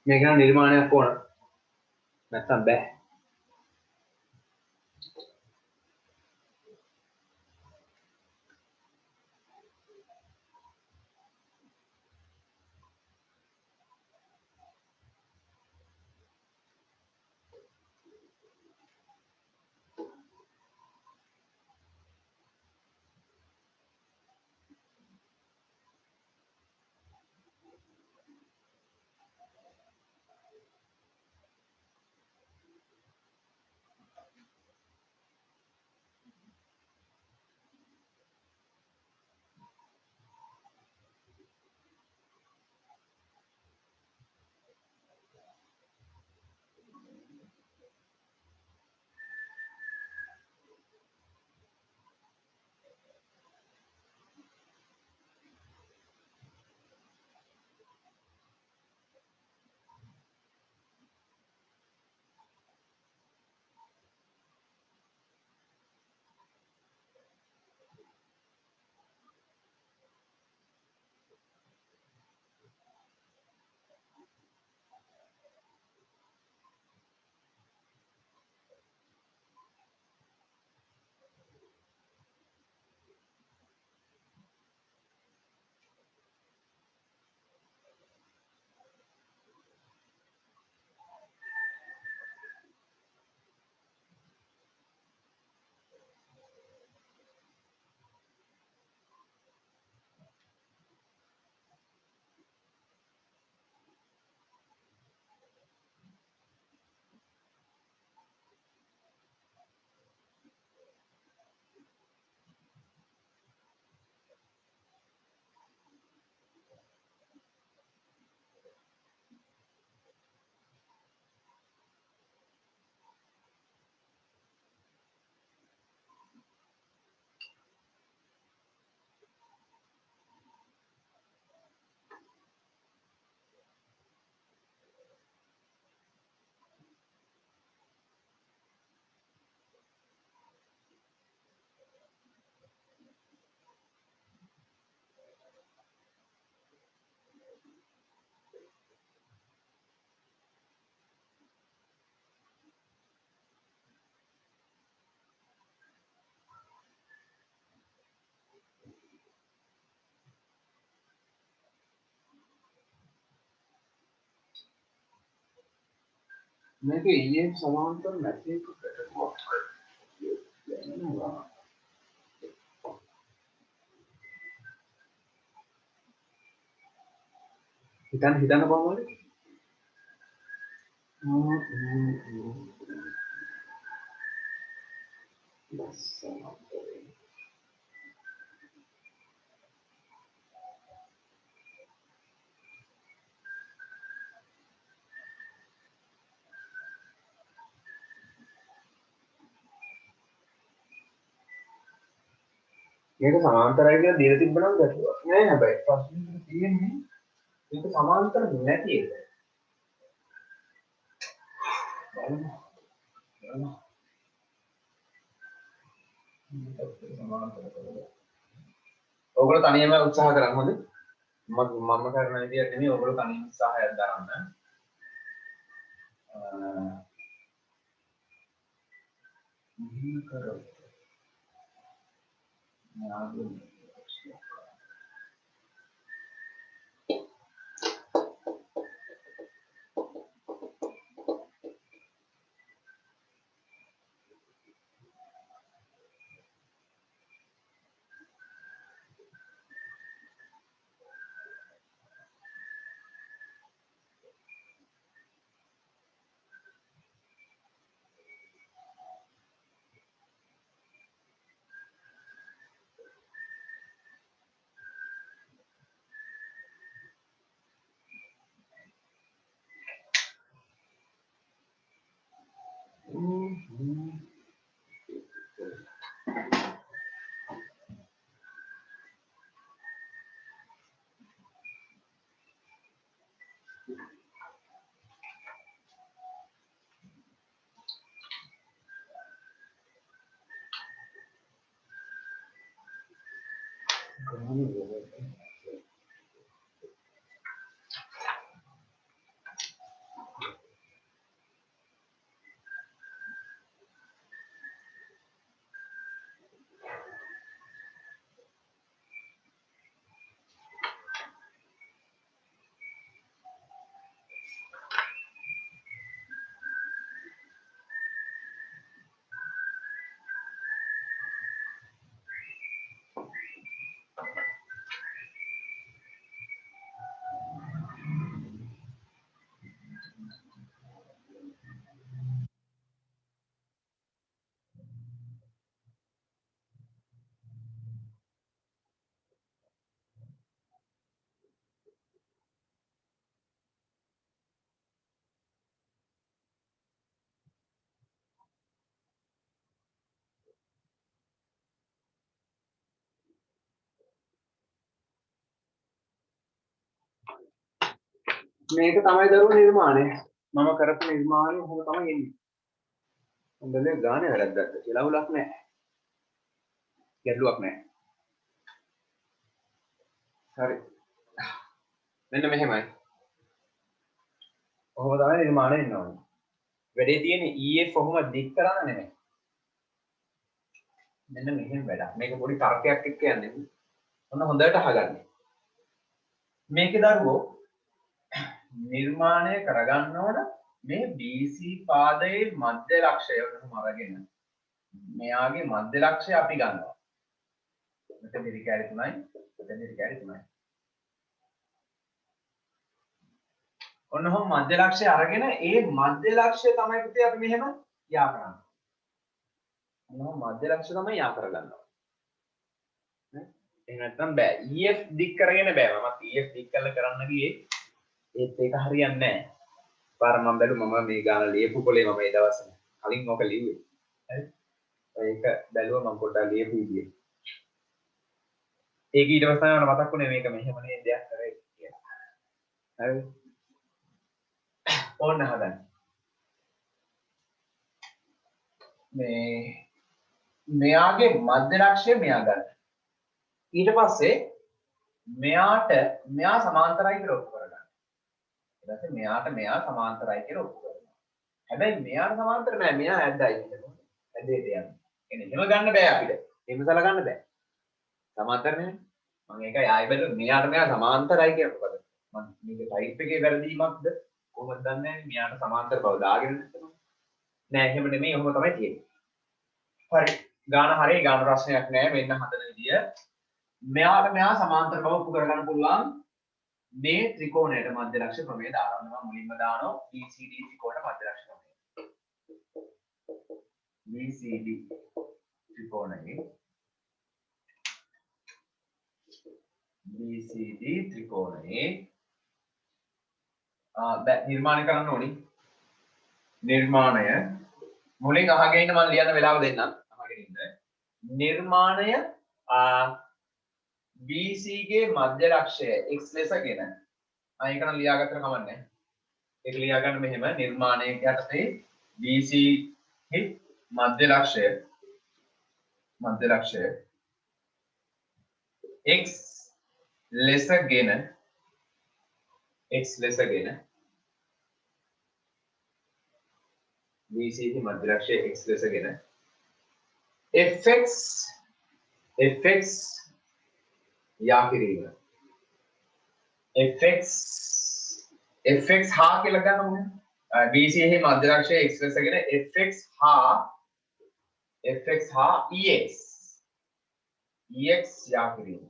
මේක නම් නිර්මාණයක් ඕන නැත්තම් බෑ මේක ඊයේ සමාන්තර නැති එකට හිතන්න කොහොමද? මේක සමාන්තරයි කියලා දීලා තිබ්බනම් ගැටලුවක් නෑ. හැබැයි ප්‍රශ්නේ තියෙන්නේ මේක සමාන්තර නැති එක. බලමු. ඔයගොල්ලෝ තනියම උත්සාහ කරන්න හොඳ. මම කරන විදියට නෙමෙයි ඔයගොල්ලෝ තනියම උත්සාහයක් දරන්න. කරොත් නාගුන් මේක තමයි දරුවෝ නිර්මාණය. මම කරපු නිර්මාණය ඔහොම තමයි එන්නේ. හොඳනේ ගානේ වැඩක් ගත්තා. කියලා උලක් නැහැ. ගැටලුවක් නැහැ. හරි. මෙන්න මෙහෙමයි. ඔහොම තමයි නිර්මාණය එන්න ඕනේ. වැඩේ තියෙන්නේ EF ඔහොම දික් කරන්න නෙමෙයි. මෙන්න මෙහෙම වැඩක්. මේක පොඩි තර්කයක් එක්ක යන්නේ. ඔන්න හොඳට අහගන්න. මේකේ දරුවෝ නිර්මාණය කරගන්න ඕන මේ BC පාදයේ මධ්‍ය ලක්ෂය උනම අරගෙන මෙයාගේ මධ්‍ය ලක්ෂය අපි ගන්නවා. මෙතන ඉරි කැරි 3යි, මෙතන ඉරි කැරි 3යි. ඔන්නෝම මධ්‍ය ලක්ෂය අරගෙන ඒ මධ්‍ය ලක්ෂය තමයි පුතේ අපි මෙහෙම යා කරන්නේ. ඔන්නෝම මධ්‍ය ලක්ෂය තමයි යා කරගන්නවා. එහෙම නැත්නම් බෑ. EF දික් කරගෙන බෑ. මම EF දික් කරලා කරන්න ගියේ ඒත් ඒක හරියන්නේ නැහැ. පාර මම බැලුවා මම මේ ගාන ලියපු කොලේ මම ඒ දවස්වල කලින් ඔක ලිව්වේ. හරි. ඒක බැලුවා මම පොඩ්ඩක් ලියපු විදිය. ඒක ඊට පස්සේ මට මතක් වුණේ මේක මෙහෙම නේ දෙයක් කරේ කියලා. හරි. ඕන්න හදන්න. මෙයාගේ මධ්‍ය ලක්ෂ්‍ය මෙයා ගන්න. ඊට පස්සේ මෙයා සමාන්තරයි කියලා ඔප්පු කරගන්න. ඊට පස්සේ මෙයා සමාන්තරයි කියලා ඔප්පු කරනවා. හැබැයි මෙයාට සමාන්තර නෑ මෙයා ඇද්දයි කියනවා. ඇදේට යන්නේ. එන්නේ එහෙම ගන්න බෑ අපිට. එහෙම සල ගන්න බෑ. සමාන්තර නේ. මම ඒකයි ආයෙ බැලුවා මෙයා සමාන්තරයි කියලා මොකද? මම මේක ටයිප් එකේ වැරදීමක්ද කොහොමද දන්නේ මෙයාට සමාන්තර බව දාගෙන ඉන්නවා නෑ එහෙම නෙමෙයි ඔහොම තමයි තියෙන්නේ හරි ගාන හරි ගාන ප්‍රශ්නයක් නෑ මෙන්න හදන විදිය මෙයාට මෙයා සමාන්තර බව ඔප්පු කරගන්න පුළුවන් මේ ත්‍රිකෝණයට මධ්‍ය ලක්ෂ ප්‍රමේය දානවා මම මුලින්ම දානවා BCD ත්‍රිකෝණ මධ්‍ය ලක්ෂ ප්‍රමේය BCD ත්‍රිකෝණයේ BCD ත්‍රිකෝණයේ නිර්මාණය කරන්න ඕනි නිර්මාණය මුලින් අහගෙන ඉන්න මම ලියන්න වෙලාව දෙන්නම් අහගෙන ඉන්න නිර්මාණය BC ගේ මධ්‍ය ලක්ෂය x ලෙසගෙන ඒක නම් ලියාගත්තට කමක් නැහැ ඒක ලියා ගන්න මෙහෙම නිර්මාණය යටතේ BC ගේ මධ්‍ය ලක්ෂය x ලෙසගෙන BC ගේ මධ්‍ය ලක්ෂය x ලෙසගෙන fx යා කිරීම fx හා කියලා ගන්න ඕනේ BC ගේ මධ්‍ය ලක්ෂය x ලෙසගෙන fx හා ex යා කිරීම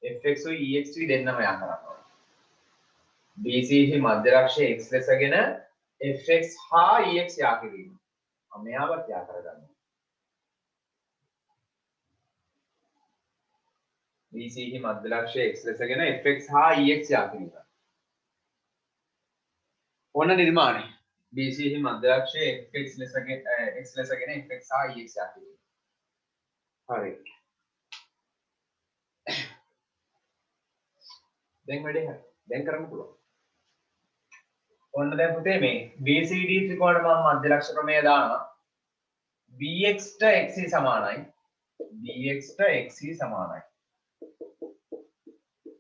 fx උයි ex උයි දෙන්නම යා කරනවා BC ගේ මධ්‍ය ලක්ෂය x ලෙසගෙන fx හා ex යා කිරීම මෙයාවත් යා කරගන්න BC ගේ මධ්‍ය ලක්ෂය x ලෙසගෙන fx හා ex යා කිරීම ඔන්න නිර්මාණය BC ගේ මධ්‍ය ලක්ෂය x ලෙසගෙන fx හා ex යා කිරීම හරි දැන් වැඩේ හරි දැන් කරන්න පුළුවන් ඔන්න දැන් පුතේ මේ BCD ත්‍රිකෝණ මම මධ්‍ය ලක්ෂ ප්‍රමේය දානවා bx ට x සමානයි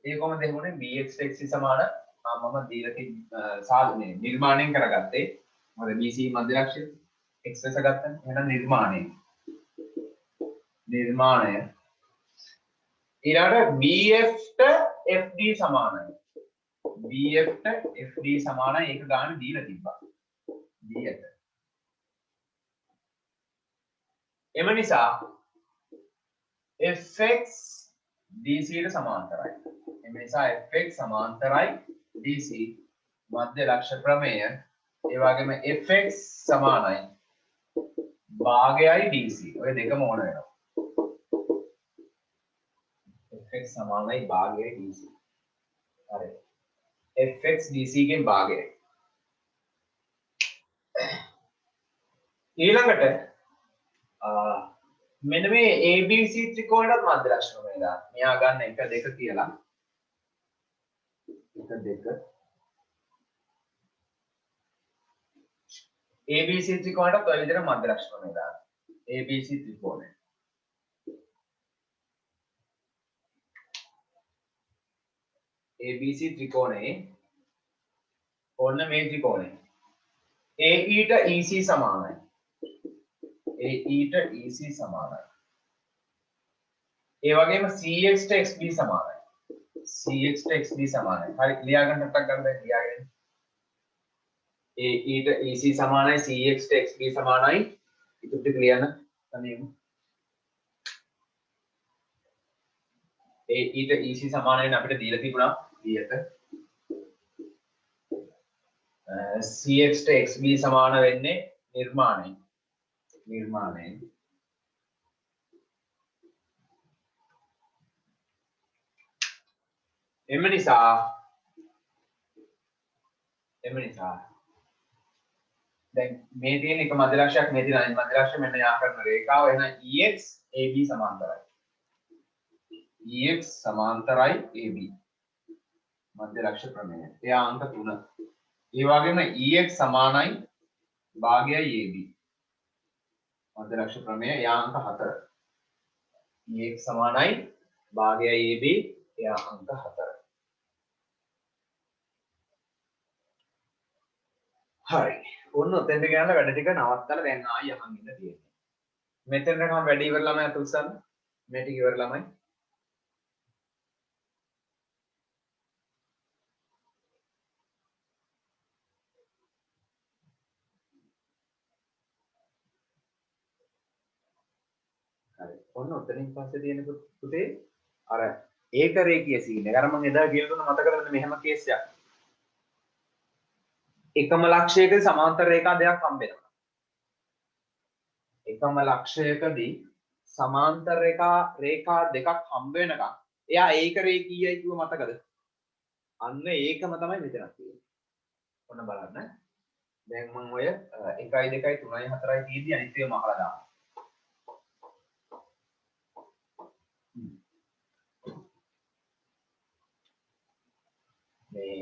ඒ කොහොමද එහෙමනේ bx ට x සමාන මම දීලා තියෙන සාධනේ නිර්මාණයෙන් කරගත්තේ මොකද BC මධ්‍ය ලක්ෂය x ලෙස ගත්තනේ එහෙනම් නිර්මාණය ඊළඟට bf ට fd සමානයි bf ට fd සමානයි ඒක ගන්න දීලා තිබ්බා bf එම නිසා fx dc ට සමාන්තරයි එම නිසා fx සමාන්තරයි dc මධ්‍ය ලක්ෂ ප්‍රමේය ඒ වගේම fx සමානයි භාගයයි dc ඔය දෙකම ඕන වෙනවා fx සමානයි භාගයයි dc හරි fx dc ගෙන් භාගයයි ඊළඟට මෙන්න මේ ABC ත්‍රිකෝණයට මධ්‍ය ලක්ෂ ප්‍රමේය දාන්න. මෙයා ගන්න 1 2 කියලා. 1 2 ABC ත්‍රිකෝණයට ඔය විදිහට මධ්‍ය ලක්ෂ ප්‍රමේය දාන්න. ABC ත්‍රිකෝණය. ABC ත්‍රිකෝණයේ ඔන්න මේ ත්‍රිකෝණය. AE ට EC සමානයි. AE ට EC සමානයි. ඒ වගේම CX ට XB සමානයි. CX ට XB සමානයි. හරි ලියා ගන්න ටක් ගන්න දැන් ලියාගෙන. AE ට EC සමානයි CX ට XB සමානයි. ඉතින් ටික ලියන්න තනියම. AE ට EC සමාන වෙන අපිට දීලා තිබුණා ඊට. CX ට XB සමාන වෙන්නේ නිර්මාණය. එම නිසා දැන් මේ තියෙන එක මධ්‍ය ලක්ෂයක් මේ තියෙන අනිත් මධ්‍ය ලක්ෂය මෙන්න යා කරන රේඛාව එහෙනම් EX AB සමාන්තරයි. EX සමාන්තරයි AB මධ්‍ය ලක්ෂ ප්‍රමේය. එයා අංක 3. ඒ වගේම EX සමානයි භාගයයි AB මධ්‍ය ලක්ෂ ප්‍රමේය එයා අංක 4. EX සමානයි භාගයයි AB එයා අංක 4. හරි. ඔන්න ඔතෙන්ට ගියාම වැඩ ටික නවත්තලා දැන් ආයි අහන් ඉන්න තියෙන්නේ. මෙතනකම් වැඩ ඉවර ළමයි අත උස්සන්න. මේ ටික ඉවර ළමයි. හරි. ඔන්න ඔතනින් පස්සේ තියෙන පුතේ අර ඒක රේඛීය සීන් එක. අර මම එදා කියලා දුන්න මතකද මෙන්න මෙහෙම කේස් එකක්. එකම ලක්ෂයකදී සමාන්තර රේඛා දෙකක් හම්බ වෙනවා. එකම ලක්ෂයකදී සමාන්තර රේඛා දෙකක් හම්බ වෙනකම් එයා ඒක රේඛීයයි කිව්ව මතකද? අන්න ඒකම තමයි මෙතනක් තියෙන්නේ. ඔන්න බලන්න. දැන් මම ඔය 1 2 3 4 තියෙදි අනිත් ඒවා මහලා දානවා. මේ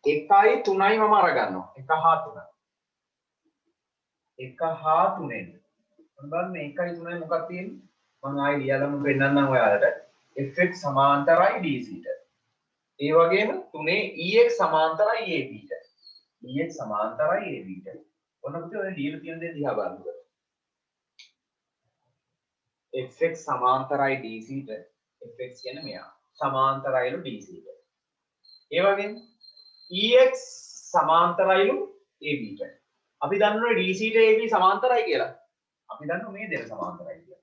1යි 3යි මම අරගන්නවා. 1 හා 3. 1 හා 3ෙන්. මම බලන්න 1යි 3යි මොකක්ද තියෙන්නේ? මම ආයෙ ලියලාම පෙන්නන්නම් ඔයාලට. fx සමාන්තරයි dc ට. ඒ වගේම 3 ex සමාන්තරයි ab ට. ex සමාන්තරයි ab ට. ඔන්න පුතේ ඔය ලියලා තියෙන දේ දිහා බලන්න. fx සමාන්තරයි dc ට. fx කියන්නේ මෙයා. සමාන්තරයිලු dc ට. ඒ වගේම ex සමාන්තරයිලු ab ට. අපි දන්නවා dc ට ab සමාන්තරයි කියලා. අපි දන්නවා මේ දෙක සමාන්තරයි කියලා.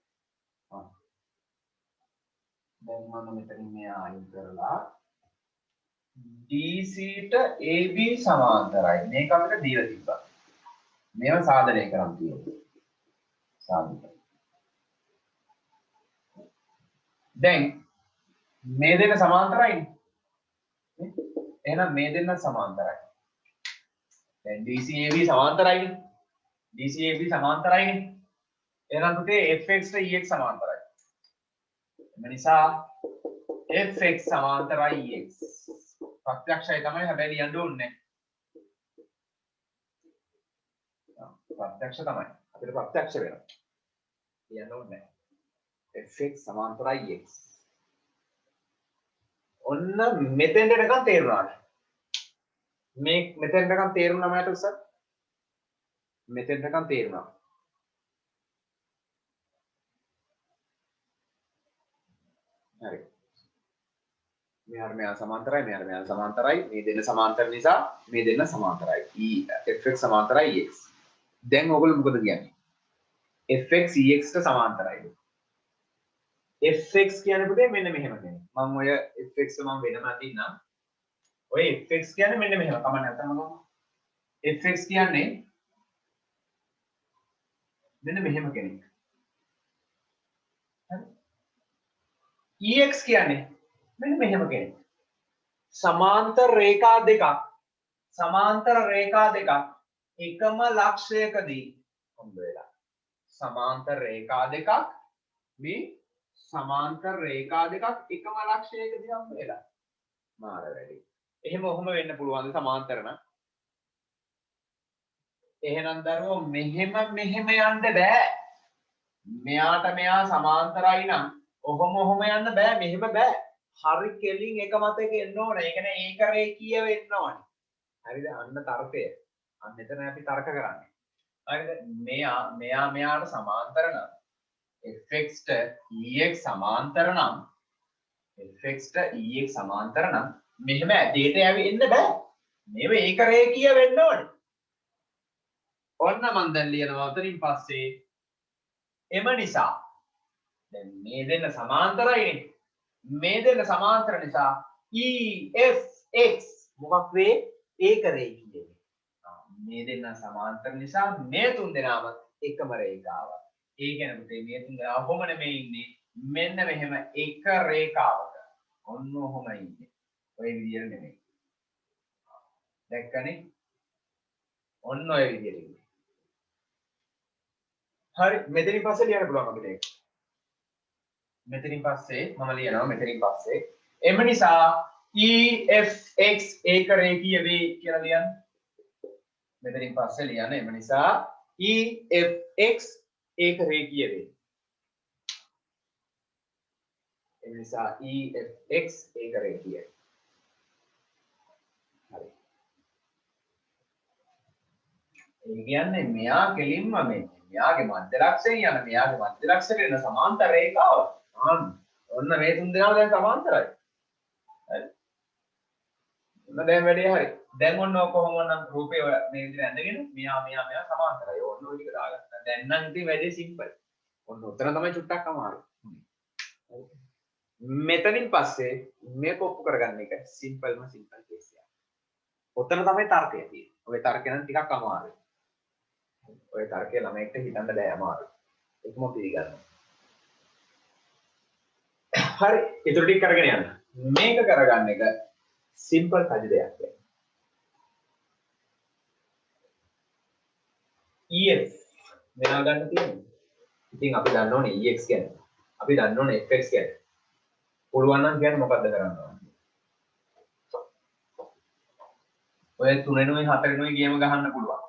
දැන් මම මෙතනින් මෙයා අයින් කරලා dc ට ab සමාන්තරයි. මේක අපිට දීලා තිබ්බා. මේව සාධනය කරන් තියෙනවා. සාධනය. දැන් මේ දෙක සමාන්තරයිනේ. එහෙනම් මේ දෙන්න සමාන්තරයි. දැන් dc ab සමාන්තරයිනේ. dc ab සමාන්තරයිනේ. එහෙනම් පුතේ fx ට ex සමාන්තරයි. එම නිසා fx සමාන්තරයි ex. ප්‍රත්‍යක්ෂය තමයි හැබැයි ලියන්න ඕනේ. ප්‍රත්‍යක්ෂ තමයි. අපිට ප්‍රත්‍යක්ෂ වෙනවා. ලියන්න ඕනේ. fx සමාන්තරයි ex. ඔන්න මෙතෙන්ට නිකන් තේරුණාද? මේ මෙතෙන්ට නිකන් තේරුණා මට උසස්. මෙතෙන්ට නිකන් තේරුණා. හරි. මෙහා සමාන්තරයි මෙහා සමාන්තරයි මේ දෙන්න සමාන්තර නිසා මේ දෙන්න සමාන්තරයි fx සමාන්තරයි ex. දැන් ඔයගොල්ලෝ මොකද කියන්නේ? fx ex ට සමාන්තරයි. fx කියන්නේ පුතේ මෙන්න මෙහෙම කෙනෙක්. මම ඔය fx මම වෙනම අදින්නම්. ඔය fx කියන්නේ මෙන්න මෙහෙම. කම නැත්නම් මම fx කියන්නේ මෙන්න මෙහෙම කෙනෙක්. හරි. ex කියන්නේ මෙන්න මෙහෙම කෙනෙක්. සමාන්තර රේඛා දෙකක් එකම ලක්ෂයකදී හම්බ වෙලා. සමාන්තර රේඛා දෙකක් මේ සමාන්තර රේඛා දෙකක් එකම ලක්ෂයකදී හම්බ වෙලා. මාර වැඩි. එහෙම ඔහොම වෙන්න පුළුවන් සමාන්තර නම්. එහෙනම් දරුවෝ මෙහෙම යන්න බෑ. මෙයාට මෙයා සමාන්තරයි නම් ඔහොම යන්න බෑ. මෙහෙම බෑ. හරි කෙලින් එක මතක එන්න ඕන. ඒ කියන්නේ ඒක රේඛීය වෙන්න ඕනේ. හරිද? අන්න තර්කය. අන්න එතන අපි තර්ක කරන්නේ. හරිද? මෙයාට සමාන්තර නම් fx ට ex සමාන්තර නම් මෙහෙම ඇදේට එන්න බෑ. මේව ඒක රේඛීය වෙන්න ඕනේ. ඔන්න මම දැන් ලියනවා උතරින් පස්සේ එම නිසා දැන් මේ දෙන්න සමාන්තරයිනේ. මේ දෙන්න සමාන්තර නිසා EFX මොකක් වේ? ඒක රේඛීය. මේ දෙන්න සමාන්තර නිසා මේ තුන් දෙනාම එකම රේඛාවක්. ඒ කියන්නේ පුතේ මේ තුන් දෙනා ඔහොම නෙමෙයි ඉන්නේ. මෙන්න මෙහෙම එක රේඛාවක. ඔන්න ඔහොම ඉන්නේ. ඔය විදියට නෙමෙයි. දැක්කනේ? ඔන්න ඔය විදියට ඉන්නේ. හරි මෙතනින් පස්සේ ලියන්න පුළුවන් අපිට ඒක. මෙතනින් පස්සේ මම ලියනවා මෙතනින් පස්සේ එම නිසා EFX ඒක රේඛීය වේ කියලා ලියන්න. මෙතනින් පස්සේ ලියන්න එම නිසා EFX ඒක රේඛීය වේ. එම නිසා EFX ඒක රේඛීයයි. හරි. ඒ කියන්නේ මෙයා කෙලින්ම මෙයාගේ මධ්‍ය ලක්ෂයෙන් යන මෙයාගේ මධ්‍ය ලක්ෂයට එන සමාන්තර රේඛාව. ඔන්න මේ තුන් දෙනාම දැන් සමාන්තරයි. හරි. ඔන්න දැන් වැඩේ හරි. දැන් ඔන්න කොහොම නම් රූපේ ඔය මේ විදිහට ඇඳගෙන මෙයා සමාන්තරයි. ඔන්න ඔය ටික දාගත්තා. දැන් නම් ඉතින් වැඩේ සිම්පල්. ඔන්න උතන තමයි චුට්ටක් අමාරු. මෙතනින් පස්සේ මේක ඔප්පු කරගන්න එක සිම්පල් කේස් එකක්. ඔතන තමයි තර්කය තියෙන්නේ. ඔය තර්කය නම් ටිකක් අමාරුයි. ඔය තර්කය ළමයින්ට හිතන්න බෑ අමාරුයි. ඒකම පිළිගන්න. හරි, ඊටු ටික කරගෙන යන්න. මේක කරගන්න එක සිම්පල් කජ දෙයක්. EF මෙයා ගන්න තියෙන්නේ. ඉතින් අපි දන්න ඕනේ EX කියන්නේ. අපි දන්න ඕනේ FX කියන්නේ. පුළුවන් නම් කියන්නේ මොකද්ද කරන්න ඕනේ? ඔය 3නුයි 4නුයි ගේම ගහන්න පුළුවන්.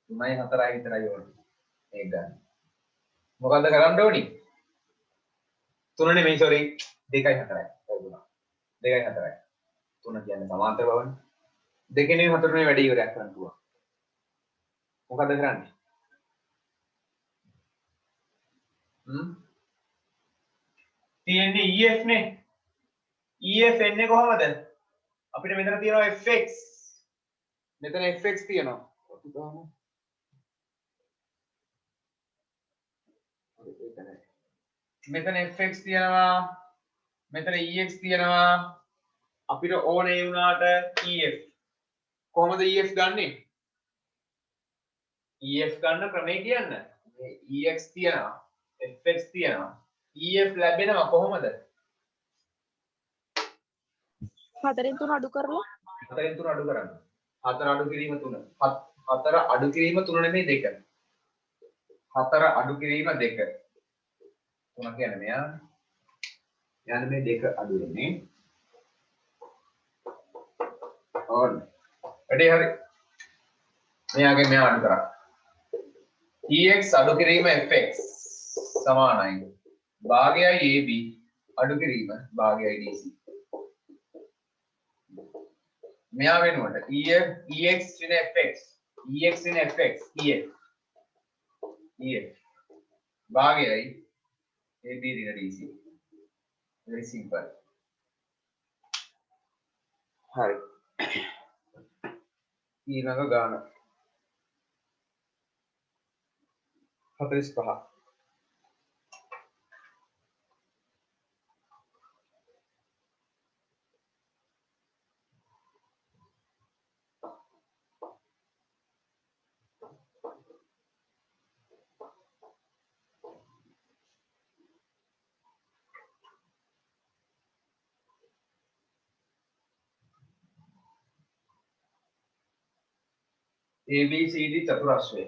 3යි 4යි විතරයි ඕනේ. මේක ගන්න. මොකද්ද කරන්න ඕනේ? 3 නෙමෙයි sorry 2යි 4යි. හරිුණා. 2යි 4යි. 3 කියන්නේ සමාන්තර බවනේ. 2 නෙමෙයි 4 නෙමෙයි වැඩි ඉවරයක් කරන්න පුළුවන්. මොකද්ද කරන්නේ? තියෙන්නේ EF නේ. EF එන්නේ කොහමද? අපිට මෙතන තියෙනවා FX. මෙතන FX තියෙනවා. මෙතන FX තියෙනවා. මෙතන EX තියෙනවා. අපිට ඕනේ වුණාට EF. කොහොමද EF ගන්නෙ? EF ගන්න ක්‍රමය කියන්න. මේ EX තියෙනවා. FX තියෙනවා. EF ලැබෙනවා කොහොමද? 4න් 3 අඩු කරලා 4න් 3 අඩු කරන්න. 4 අඩු කිරීම 3. 4 අඩු කිරීම 3 නෙමෙයි 2. 4 අඩු කිරීම 2. 3 කියන්නේ මෙයා. යන්නේ මේ 2 අඩු වෙන්නේ. ඕන. වැඩේ හරි. මෙයාගේ මෙයා අඩු කරා. EX අඩු කිරීම FX සමානයි. භාගයයි AB අඩු කිරීම භාගයයි DC. මෙයා වෙනුවට EX in FX EX in FX EF භාගයයි AB in DC. Very simple. හරි. ඊළඟ ගාන 45. ABCD චතුරස්‍රය.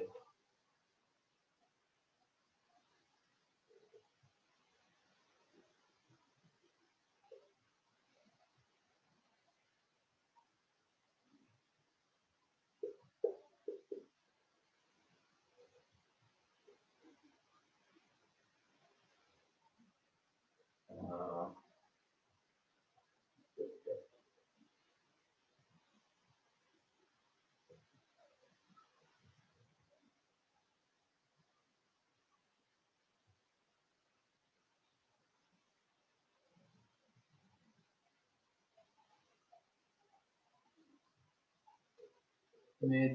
මේ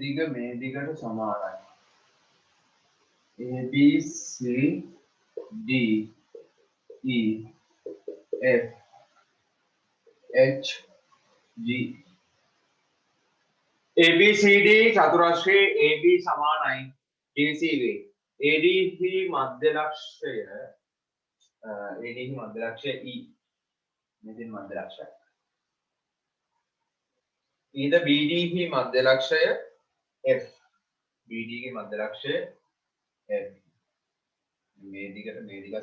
දිගට සමානයි. A B C D E F H G ABCD චතුරස්‍රයේ AB සමානයි DC වේ. AD හි මධ්‍ය ලක්ෂය AD හි මධ්‍ය ලක්ෂය E. මෙතන මධ්‍ය ලක්ෂය. ඊට BD හි මධ්‍ය ලක්ෂය F. BD ගේ මධ්‍ය ලක්ෂය F. මේ දිගට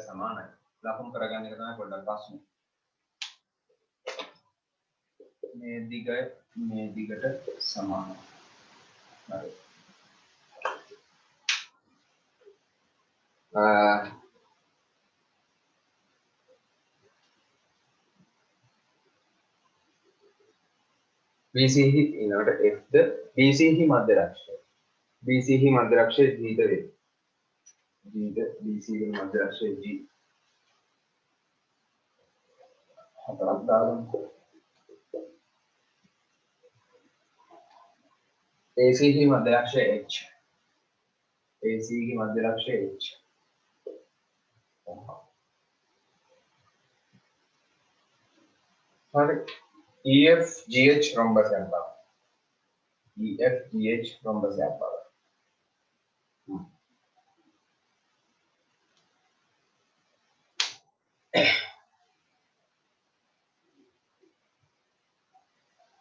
සමානයි. ලකුණු කරගන්න එක තමයි පොඩ්ඩක් ප්‍රශ්නේ. මේ දිගට සමානයි. හරි. BC හි ඊළඟට F ද BC හි මධ්‍ය ලක්ෂය. BC හි මධ්‍ය ලක්ෂය G ද වේ. G ද BC හි මධ්‍ය ලක්ෂය G. හතරක් දාගමු. AC හි මධ්‍ය ලක්ෂය H. AC හි මධ්‍ය ලක්ෂය H. හරි. EFGH රොම්බසයක් බව. EFGH රොම්බසයක් බව.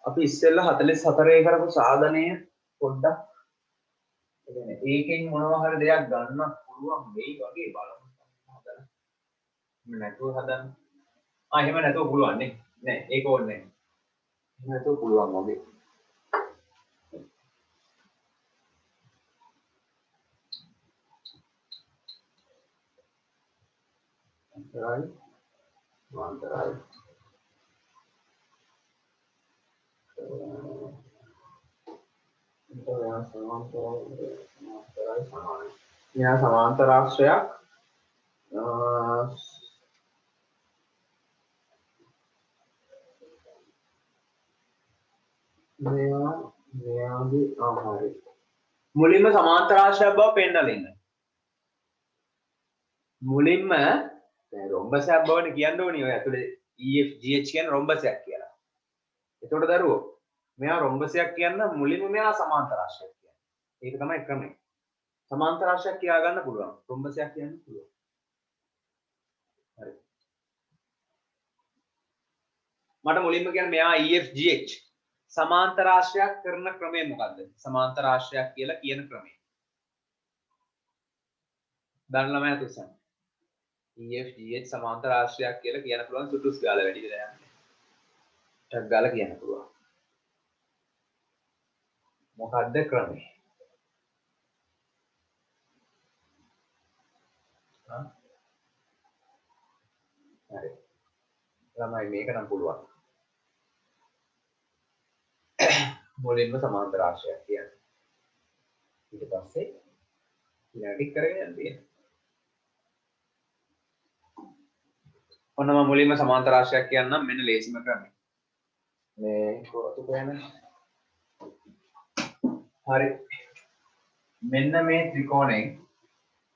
අපි ඉස්සෙල්ලා 44 කරපු සාධනය පොඩ්ඩක් ඒකෙන් මොනවා හරි දෙයක් ගන්න පුළුවන් වෙයි වගේ බලමු. හදන්න. නැතුව හදන්න. එහෙම නැතුව පුළුවන් නේ. නෑ ඒක ඕනේ නෑ. එහෙම නැතුව පුළුවන් වගේ. අන්තරයි. අන්තරයි. මෙයා සමාන්තරාශ්‍රයක් මෙයාගේ ආහාරය මුලින්ම සමාන්තරාශ්‍රයක් බව පෙන්නලා ඉන්න. මුලින්ම දැන් රොම්බසයක් බවනේ කියන්න ඕනේ ඔය ඇතුලේ EFGH කියන්නේ රොම්බසයක් කියලා. එතකොට දරුවෝ මෙයා රොම්බසයක් කියන්න මුලින්ම මෙයා සමාන්තරාශ්‍රයක් කියන්නේ. ඒක තමයි ක්‍රමය. සමාන්තරාශ්‍රයක් කියා ගන්න පුළුවන්. රොම්බසයක් කියන්න පුළුවන්. හරි. මට මුලින්ම කියන්න මෙයා EFGH සමාන්තරාශ්‍රයක් කරන ක්‍රමය මොකද්ද? සමාන්තරාශ්‍රයක් කියලා කියන ක්‍රමය. දන්න ළමයා තුසන්. EFGH සමාන්තරාශ්‍රයක් කියලා කියන්න පුළුවන් සුටුස් ගාලා වැඩි වෙලා යන්නේ. ටක් ගාලා කියන්න පුළුවන්. මොකද්ද ක්‍රමය? හරි. ළමයි මේක නම් පුළුවන්. මුලින්ම සමාන්තරාශ්‍රයක් කියන්නේ. ඊට පස්සේ ඊළඟට කරගෙන යන්න තියෙනවා. ඔන්න මම මුලින්ම සමාන්තරාශ්‍රයක් කියන්නම් මෙන්න ලේසිම ක්‍රමය. මේ කොහොමද කියන්නේ? හරි. මෙන්න මේ ත්‍රිකෝණයෙන්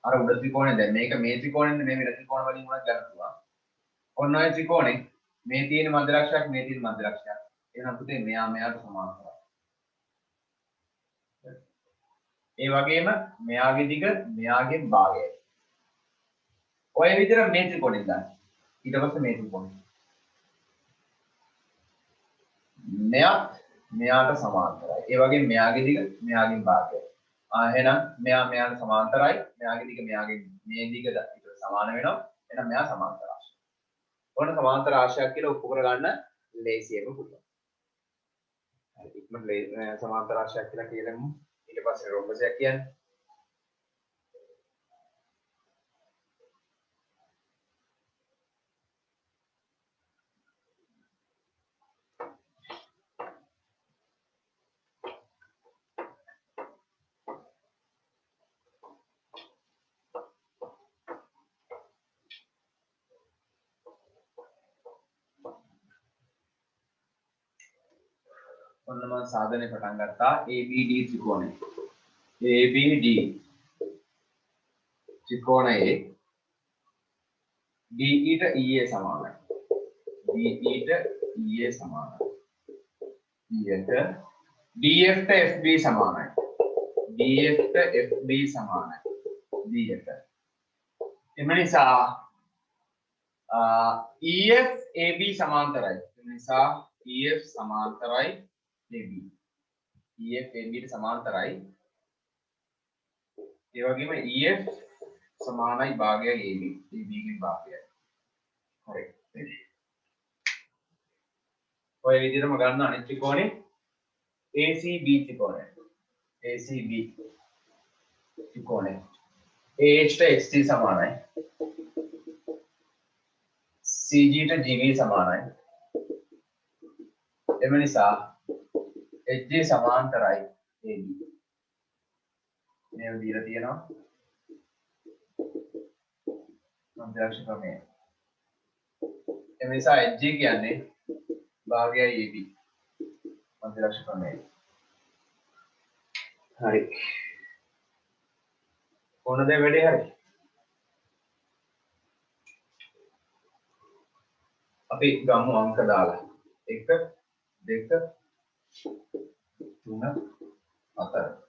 අර උඩ ත්‍රිකෝණය දැන් මේක මේ ත්‍රිකෝණයෙන් මේ විර ත්‍රිකෝණ වලින් උනත් ගන්න පුළුවන්. ඔන්න ඔය ත්‍රිකෝණේ මේ තියෙන මධ්‍ය ලක්ෂයක් මේ තියෙන මධ්‍ය ලක්ෂයක්. එහෙනම් පුතේ මෙයා මෙයාට සමාන්තරයි. ඒ වගේම මෙයාගේ දිග මෙයාගේ භාගයයි. ඔය විදිහට මේ ත්‍රිකෝණෙන් ගන්න. ඊට පස්සේ මේ ත්‍රිකෝණය. මෙයාත් මෙයාට සමාන්තරයි. ඒ වගේම මෙයාගේ දිග මෙයාගේ භාගයයි. එහෙනම් මෙයා මෙයාට සමාන්තරයි. මෙයාගේ දිග මෙයාගේ මේ දිග ඊට සමාන වෙනවා. එහෙනම් මෙයා සමාන්තර රාශිය. ඔන්න සමාන්තර රාශියක් කියලා ඔප්පු කරගන්න ලේසියෙම පුළුවන්. හරි ඉක්මනට සමාන්තර රාශියක් කියලා කියලමු. ඊට පස්සේ රොම්බසයක් කියන්නේ. ඔන්න මම සාධනය පටන් ගත්තා ABD ත්‍රිකෝණය. ABD ත්‍රිකෝණයේ DE ට EA සමානයි. DE ට EA සමානයි. ඊට DF ට FB සමානයි. DF ට FB සමානයි. DF. එම නිසා EF AB සමාන්තරයි. එම නිසා EF සමාන්තරයි AB. EF AB ට සමාන්තරයි. ඒ වගේම EF සමානයි භාගයයි AB. AB ගේ භාගයයි. හරි. ඔය විදිහටම ගන්න අනිත් ත්‍රිකෝණේ ACB ත්‍රිකෝණය. ACB ත්‍රිකෝණය. AH ට XT සමානයි. CG ට GB සමානයි. එම නිසා HG සමාන්තරයි AB. මේව දීලා තියෙනවා. මධ්‍යලක්ෂ ක්‍රමය. එම නිසා HG කියන්නේ භාගයයි AB. මධ්‍යලක්ෂ ක්‍රමය. හරි. කොහොමද වැඩේ හරි? අපි ගමු අංක දාලා. 1 2 3 4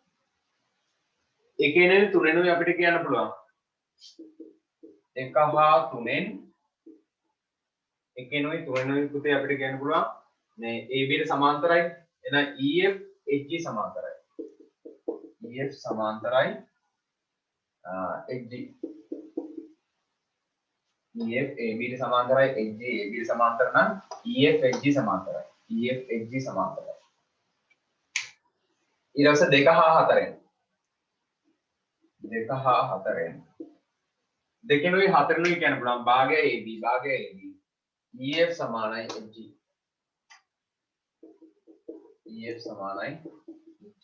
එකේනේ තුනෙනුයි අපිට කියන්න පුළුවන් 1 හා 3න් එකේනුයි තුනෙනුයි පුතේ අපිට කියන්න පුළුවන් මේ AB ට සමාන්තරයි එහෙනම් EF HG සමාන්තරයි EF සමාන්තරයි HG EF AB ට සමාන්තරයි HG AB ට සමාන්තර නම් EF HG සමාන්තරයි EF HG සමාන්තරයි ඊළඟට 2 හා 4න් 2 හා 4න් දෙකෙනුයි හතරෙනුයි කියන්න පුළුවන් භාගය AB භාගය AB EF සමානයි HG EF සමානයි HG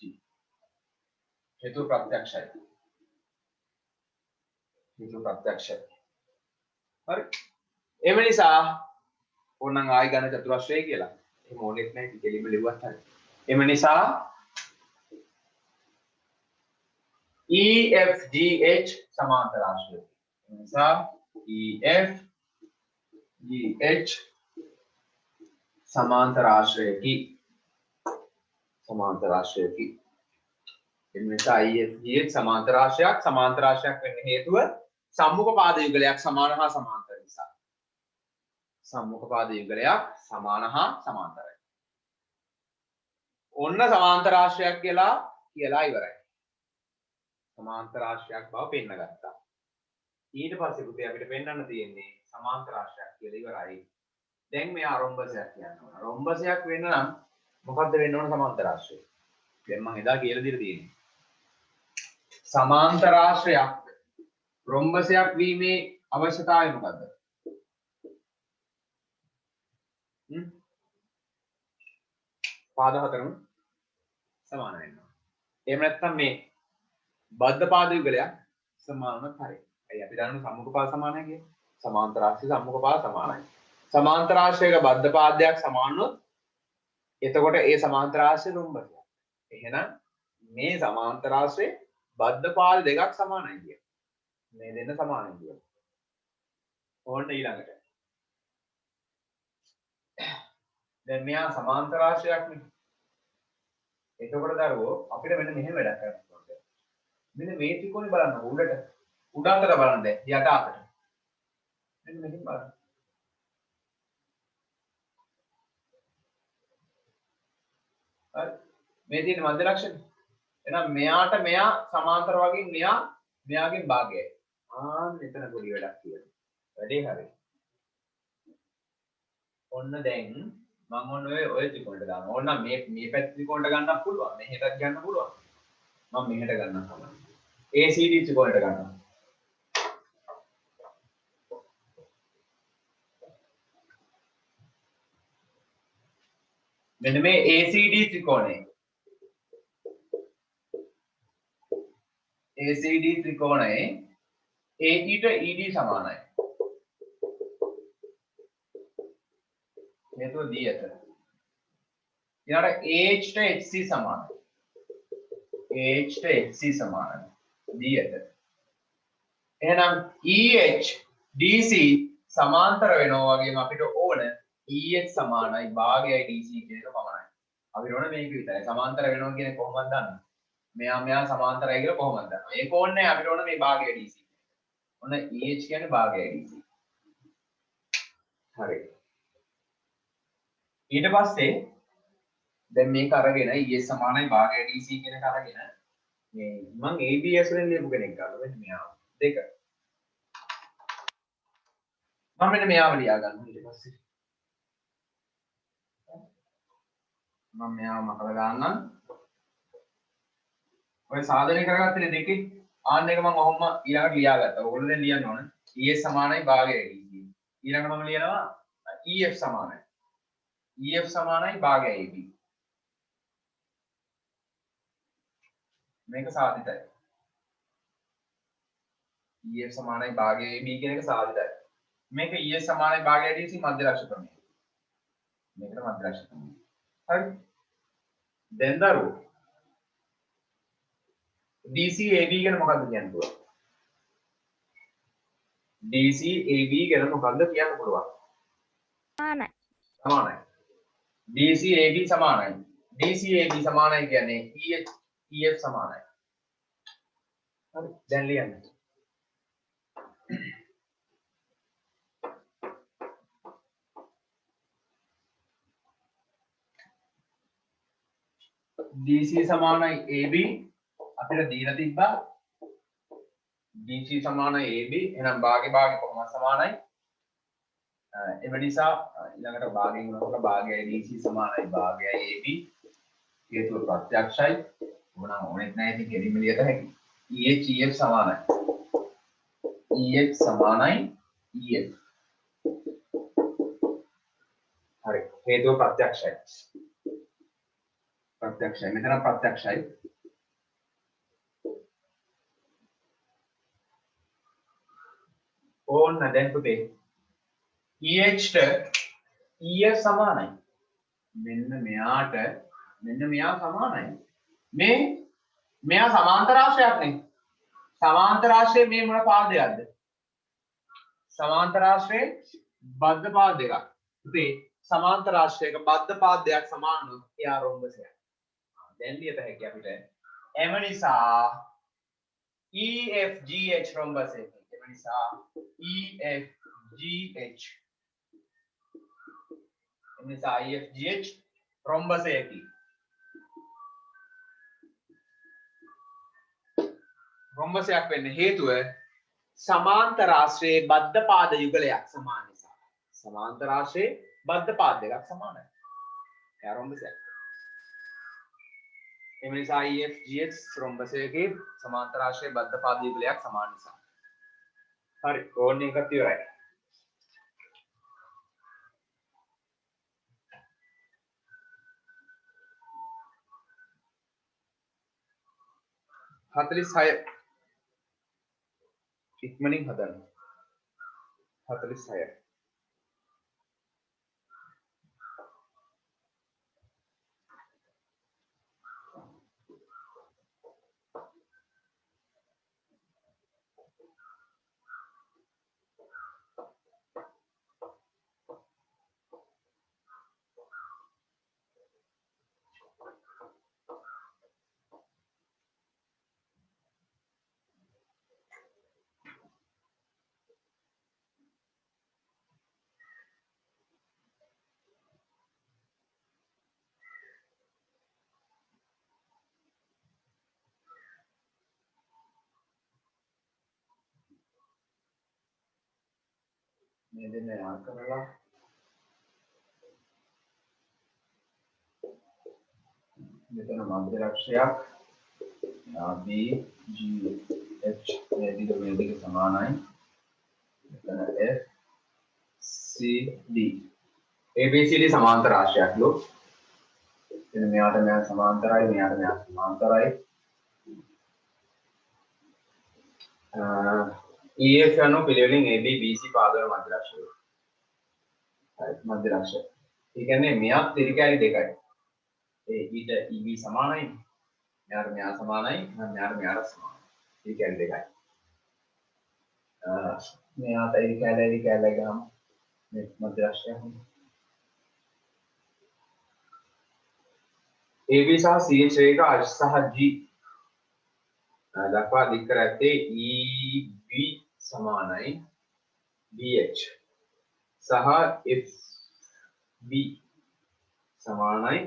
හේතු ප්‍රත්‍යක්ෂයි හේතු ප්‍රත්‍යක්ෂයි හරි එම නිසා ඕනනම් ආයි ගන්න චතුරස්‍රය කියලා එහෙම ඕනෙත් නැහැ කෙලිම ලිව්වත් හරි එම නිසා EFGH සමාන්තර ආශ්‍රය නිසා EFGH සමාන්තර ආශ්‍රයකි සමාන්තර ආශ්‍රයකි එම නිසා EFGH සමාන්තර ආශ්‍රයක් වෙන්න හේතුව සම්මුඛ පාද යුගලයක් සමාන හා සමාන්තර නිසා සම්මුඛ පාද යුගලයක් සමාන හා සමාන්තරයි ඔන්න සමාන්තර ආශ්‍රයක් කියලා ඉවරයි සමාන්තර ආශ්‍රයක් බව පෙන්න ගත්තා ඊට පස්සේ පුතේ අපිට පෙන්වන්න තියෙන්නේ සමාන්තර ආශ්‍රයක් කියලා ඉවරයි දැන් මෙයා රොම්බසයක් කියන්න ඕන රොම්බසයක් වෙන්න නම් මොකද්ද වෙන්න ඕන සමාන්තර ආශ්‍රය දැන් මම එදා කියලා දීලා තියෙන්නේ සමාන්තර ආශ්‍රයක් රොම්බසයක් වීමේ අවශ්‍යතාවය මොකද්ද පාද හතරම සමාන වෙනවා එහෙම නැත්නම් මේ බද්ධ පාද යුගලයක් සමානම හරියි අයි අපි දන්නවා සම්මුඛ පාද සමානයි කියන්නේ සමාන්තර ආශ්‍රය සම්මුඛ පාද සමානයි සමාන්තර ආශ්‍රයක බද්ධ පාදයක් සමානොත් එතකොට ඒ සමාන්තර ආශ්‍රය රොම්බසයක් එහෙනම් මේ සමාන්තර ආශ්‍රය බද්ධ පාද දෙකක් සමානයි කියන්නේ මේ දෙන්න සමානයි කියන්නේ ඕන්න ඊළඟට දැන් මෙයා සමාන්තර ආශ්‍රයක් නේ එතකොට දරුවෝ අපිට මෙන්න මෙහෙම වැඩක් කරන්න ඕනේ මෙන්න මේ ත්‍රිකෝණය බලන්න උඩ අතට බලන්න යට අතට මෙන්න මෙහෙම බලන්න හරි මේ තියෙන මධ්‍ය ලක්ෂණ එහෙනම් මෙයාට මෙයා සමාන්තර වගේ මෙයාගෙන් භාගයයි එතන පොඩි වැඩක් තියෙනවා වැඩේ හරි ඔන්න දැන් මම ඔය ත්‍රිකෝණයට දානවා ඕන නම් මේ පැත්ත ත්‍රිකෝණයට ගන්නත් පුළුවන් මෙහෙටත් ගන්න පුළුවන් මම මෙහෙට ගන්නම් තමයි ACD ත්‍රිකෝණයට ගන්නවා මෙන්න මේ ACD ත්‍රිකෝණය AD ට ED සමානයි හේතුව D ඇත ඊළඟට AH ට HC සමානයි AH ට HC සමානයි D ඇත එහෙනම් EH DC සමාන්තර වෙනවා වගේම අපිට ඕන EH සමානයි භාගයයි DC කියන එක පමණයි අපිට ඕන මේක විතරයි සමාන්තර වෙනවා කියන්නේ කොහොමද දන්නේ මෙයා සමාන්තරයි කියලා කොහොමද දන්නේ ඒක ඕනේ අපිට ඕන මේ භාගයයි DC ඔන්න EH කියන්නේ භාගයයි DC හරි ඊට පස්සේ දැන් මේක අරගෙන ES සමානයි භාගය DC කියන එක අරගෙන මේ මම ABS වලින් ලියපු කෙනෙක් ගන්නවා මෙන්න මෙයා දෙක මම මෙන්න මෙයාව ලියා ගන්නවා ඊට පස්සේ මම මෙයාව මකලා දාන්නම් ඔය සාධනය කරගත්තනේ දෙකේ ආන්න එක මම ඔහොම ඊළඟට ලියාගත්තා ඕගොල්ලෝ දැන් ලියන්න ඕන ES සමානයි භාගය DC ඊළඟට මම ලියනවා EF සමානයි EF සමානයි භාගය AB මේක සාධිතයි EF සමානයි භාගය AB කියන එක සාධිතයි මේක ES සමානයි භාගය DC මධ්‍ය ලක්ෂ ප්‍රමේය මේකට මධ්‍ය ලක්ෂ ප්‍රමේය හරි දැන් දරුවෝ DC AB ගැන මොකක්ද කියන්න පුළුවන් DC AB ගැන මොකක්ද කියන්න පුළුවන් සමානයි සමානයි DC AB සමානයි. DC AB සමානයි කියන්නේ EH EF සමානයි. හරි දැන් ලියන්න. DC සමානයි AB අපිට දීලා තිබ්බා DC සමානයි AB එහෙනම් භාගේ කොහොමද සමානයි එම නිසා ඊළඟට භාගයෙන් ගන්නකොට භාගයයි DC සමානයි භාගයයි AB හේතුව ප්‍රත්‍යක්ෂයි මොනවා ඕනෙත් නැහැ ඉතින් කෙලින්ම ලියත හැකි EH EF සමානයි EH සමානයි EF හරි හේතුව ප්‍රත්‍යක්ෂයි මෙතන ප්‍රත්‍යක්ෂයි ඕන්න දැන් පුතේ EH ට EF සමානයි මෙන්න මෙයාට මෙන්න මෙයා සමානයි මෙයා සමාන්තර රාශියක් නේ සමාන්තර රාශියේ මේ මොන පාදයක්ද සමාන්තර රාශියේ බද්ධ පාද දෙකක් පුතේ සමාන්තර රාශියක බද්ධ පාදයක් සමාන වූ එයා රොම්බසයක් දැන් ලියත හැකි අපිට එම නිසා EFGH රොම්බසයක් එම නිසා EFGH එම නිසා EFGH රොම්බසයකි රොම්බසයක් වෙන්න හේතුව සමාන්තර ආශ්‍රයේ බද්ධ පාද යුගලයක් සමාන නිසා සමාන්තර ආශ්‍රයේ බද්ධ පාද දෙකක් සමානයි එයා රොම්බසයක් එම නිසා EFGH රොම්බසයකේ සමාන්තර ආශ්‍රයේ බද්ධ පාද යුගලයක් සමාන නිසා හරි ඕන එකත් ඉවරයි ඉක්මනින් හදන්න 46 මේ දෙන්න යා කරලා මෙතන මධ්‍ය ලක්ෂයක් B G H මේ දෙක සමානයි මෙතන F C D ABCD සමාන්තර රාශියක්ලු එතන මෙයාට මෙයා සමාන්තරයි මෙයාට මෙයා සමාන්තරයි EF යන පිළිවෙලින් AB BC පාදවල මධ්‍ය ලක්ෂය. හරි මධ්‍ය ලක්ෂය. ඒ කියන්නේ මෙයා ත්‍රිකෝණ දෙකයි. ඒ ඊට EB සමානයි. මෙයාට මෙයා සමානයි. මෙයාට සමානයි. ත්‍රිකෝණ දෙකයි. මෙයාට ත්‍රිකෝණ ගාම මේ මධ්‍ය ලක්ෂය. AB සහ CH රේඛ සහ G දක්වා දික් කර ඇත්තේ EB සමානයි BH සහ FB සමානයි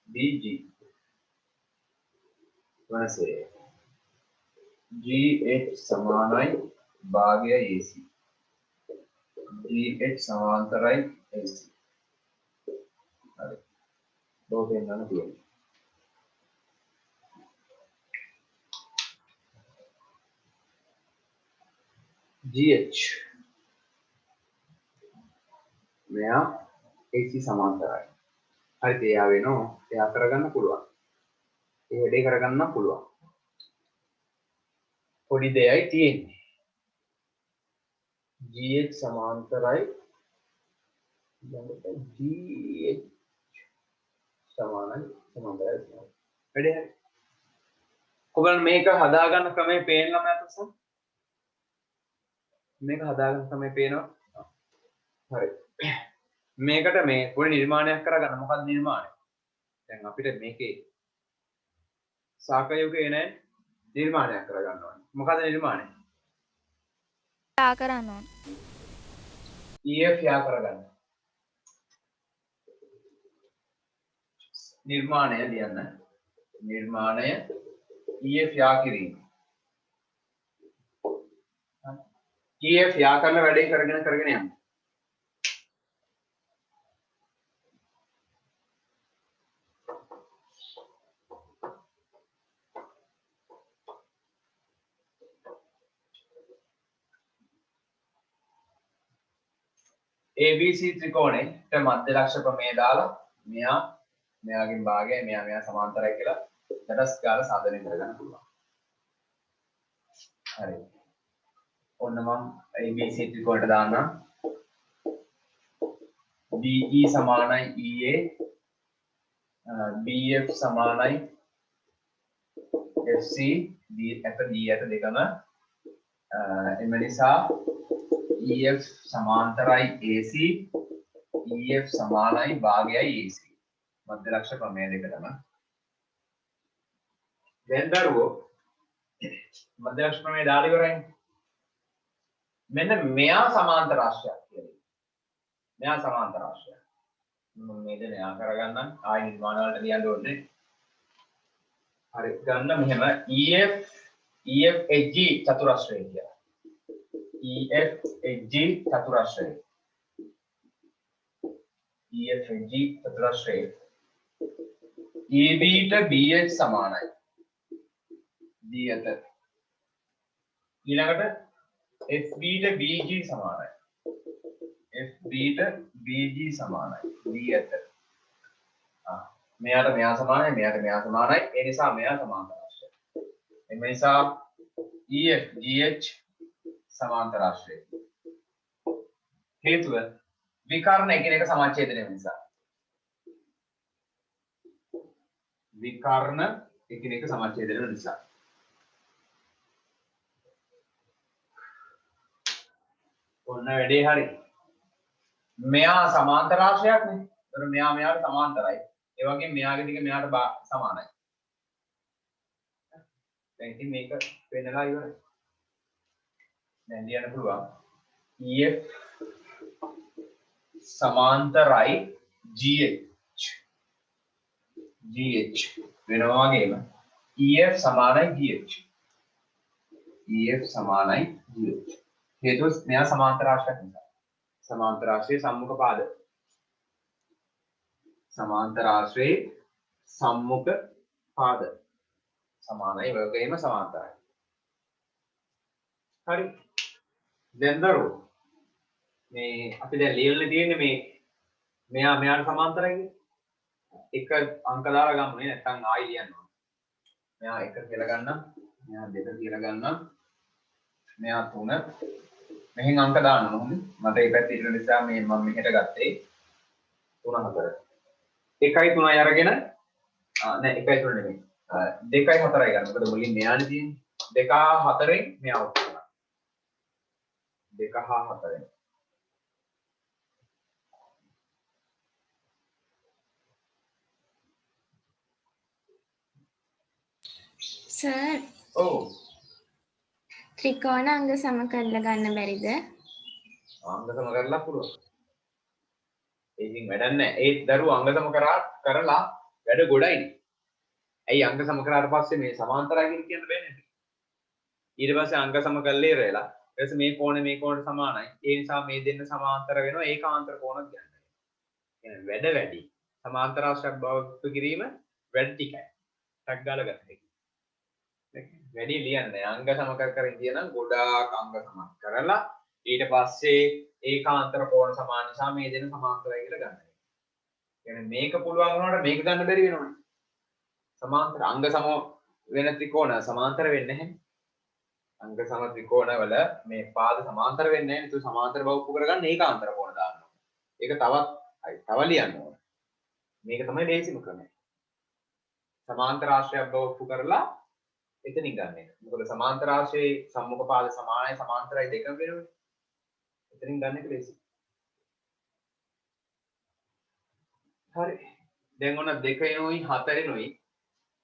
BG වනසේ GH සමානයි භාගය AC GH සමාන්තරයි AC හරි බෝධෙන් ගන්න තියෙනවා GH මෙයා AC සමාන්තරයි. හරිද? එයා වෙනවා. එයා කරගන්න පුළුවන්. ඒ වැඩේ කරගන්න පුළුවන්. පොඩි දෙයයි තියෙන්නේ. GH සමාන්තරයි ඊළඟට GH සමානයි සමාන්තරයි. වැඩේ හරි. ඔයගොල්ලෝ මේක හදාගන්න ක්‍රමය පේන්නම නැත්නම් මේක හදාගන්න තමයි පේනවා. හරි. මේකට මේ පොඩි නිර්මාණයක් කරගන්න. මොකක්ද නිර්මාණය? දැන් අපිට මේකේ සාකයුගේ නෑ නිර්මාණයක් කරගන්න ඕනේ. මොකක්ද නිර්මාණය? යා කරන්න ඕන. EF යා කරගන්න. නිර්මාණය ලියන්න. නිර්මාණය EF යා කිරීම. EF යා කරන වැඩේ කරගෙන යන්න. ABC ත්‍රිකෝණයට මධ්‍ය ලක්ෂ ප්‍රමේය දාලා මෙයාගෙන් භාගය මෙයා සමාන්තරයි කියලා දැටස් ගාලා සාධනය කරගන්න පුළුවන්. හරි. ඔන්න මම ABC ත්‍රිකෝණයට දාන්නම්. BE සමානයි EA BF සමානයි FC D ඇත දෙකම එම නිසා EF සමාන්තරයි AC EF සමානයි භාගයයි AC මධ්‍ය ලක්ෂ ප්‍රමේය දෙකටම දැන් දරුවෝ මධ්‍ය ලක්ෂ ප්‍රමේය දාලා ඉවරයි. මෙන්න මෙයා සමාන්තර රාශියක් කියලා. මෙයා සමාන්තර රාශියක්. මම මේ දෙන යා කරගන්නම්. ආයි නිර්මාණ වලට ලියන්න ඕනේ. හරි ගන්න මෙහෙම EFHG චතුරස්‍රය කියලා. EFHG චතුරස්‍රය. EFHG චතුරස්‍රය. EB ට BH සමානයි. D අත. ඊළඟට FB ට BG සමානයි. FB ට BG සමානයි. D අත. මෙයාට මෙයා සමානයි මෙයාට මෙයා සමානයි. ඒ නිසා මෙයා සමාන්තර රාශිය. එම නිසා EFGH සමාන්තර රාශිය. හේතුව විකර්ණ එකිනෙක සමච්ඡේදනය නිසා. විකර්ණ එකිනෙක සමච්ඡේදනය නිසා. ඔන්න වැඩේ හරි. මෙයා සමාන්තර රාශියක් නේ. ඒතර මෙයාට සමාන්තරයි. ඒ වගේම මෙයාගේ දිග මෙයාට සමානයි. දැන් ඉතින් මේක වෙනලා ඉවරයි. දැන් ලියන්න පුළුවන්. EF සමාන්තරයි GH. GH වෙනවා වගේම EF සමානයි GH. EF සමානයි GH. හේතුව මෙයා සමාන්තර රාශියක් නිසා. සමාන්තර රාශියේ සම්මුඛ පාද. සමාන්තර රාශියේ සම්මුඛ පාද සමානයි වගේම සමාන්තරයි. හරි. දැන් දරුවෝ මේ අපි දැන් ලියන්න තියෙන්නේ මෙයාට සමාන්තරයි කියන්නේ. එක අංක දාලා ගමු නේ නැත්නම් ආයි ලියන්න ඕනේ. මෙයා 1 කියලා ගන්නම්. මෙයා 2 කියලා ගන්නම්. මෙයා 3. මෙහෙන් අංක දාන්න ඕනේ. මට ඒ පැත්තේ ඉන්න නිසා මම මෙහෙට ගත්තේ 3 4. 1යි 3යි අරගෙන නෑ 1යි 3 නෙමෙයි. 2යි 4යි ගන්න. මොකද මුලින් මෙයානේ තියෙන්නේ. 2 4න් මෙයා අවුට් කරනවා. 2 4න්. සර් ඔව්. ත්‍රිකෝණ අංග සම කරලා ගන්න බැරිද? අංග සම කරලා පුළුවන්. ඒකින් වැඩක් නැහැ. ඒ දරුවෝ අංග සම කරලා වැඩ ගොඩයිනේ. ඇයි අංග සම කරාට පස්සේ මේ සමාන්තරයි කියලා කියන්න බෑනේ. ඊට පස්සේ අංග සම කරලා ඉවරලා ඊට පස්සේ මේ කෝණට සමානයි. ඒ නිසා මේ දෙන්න සමාන්තර වෙනවා ඒකාන්තර කෝණ කියන්නේ. එහෙනම් වැඩ වැඩි. සමාන්තර රාශියක් බවට කිරීම වැඩ ටිකයි. ටක් ගාලා ගන්න එක. වැඩි ලියන්නේ අංග සම කර ඉඳියනම් ගොඩාක් අංග සම කරලා ඊට පස්සේ ඒකාන්තර කෝණ සමාන නිසා මේ දෙන්න සමාන්තරයි කියලා ගන්න. කියන්නේ මේක පුළුවන් වුණාට මේක ගන්න බැරි වෙනවනේ. සමාන්තර අංග සම වෙන ත්‍රිකෝණ සමාන්තර වෙන්නේ නැහැ. අංග සම ත්‍රිකෝණ වල මේ පාද සමාන්තර වෙන්නේ නැහැ. ඒක සමාන්තර බව ඔප්පු කරගන්න ඒකාන්තර කෝණ දාන්න ඕනේ. ඒක තව ලියන්න ඕනේ. මේක තමයි ලේසිම ක්‍රමය. සමාන්තර ආශ්‍රයයක් බව ඔප්පු කරලා එතනින් ගන්න එක. මොකද සමාන්තර ආශ්‍රයේ සම්මුඛ පාද සමානයි සමාන්තරයි දෙකම වෙනවනේ. එතනින් ගන්න එක ලේසි. හරි. දැන් ඔන්න 2 එනොයි 4 එනොයි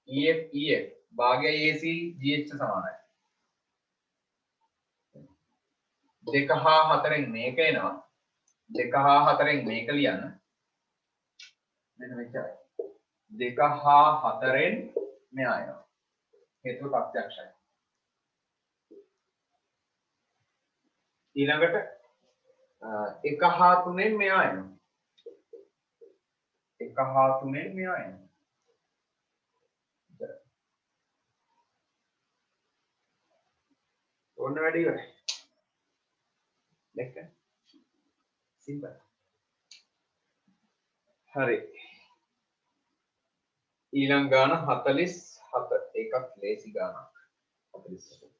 EF භාගය AC GH සමානයි. 2 හා 4න් මේක එනවා. 2 හා 4න් මේක ලියන්න. මෙන්න මෙච්චරයි. 2 හා 4න් මෙයා එනවා. හේතුව ප්‍රත්‍යක්ෂයි. ඊළඟට 1 හා 3න් මෙයා එනවා. 1 හා 3න් මෙයා එනවා. ඔන්න වැඩි ඉවරයි. දැක්ක? සිම්පල්. හරි. ඊළඟ ගාන 47. ඒකත් ලේසි ගානක්. 47.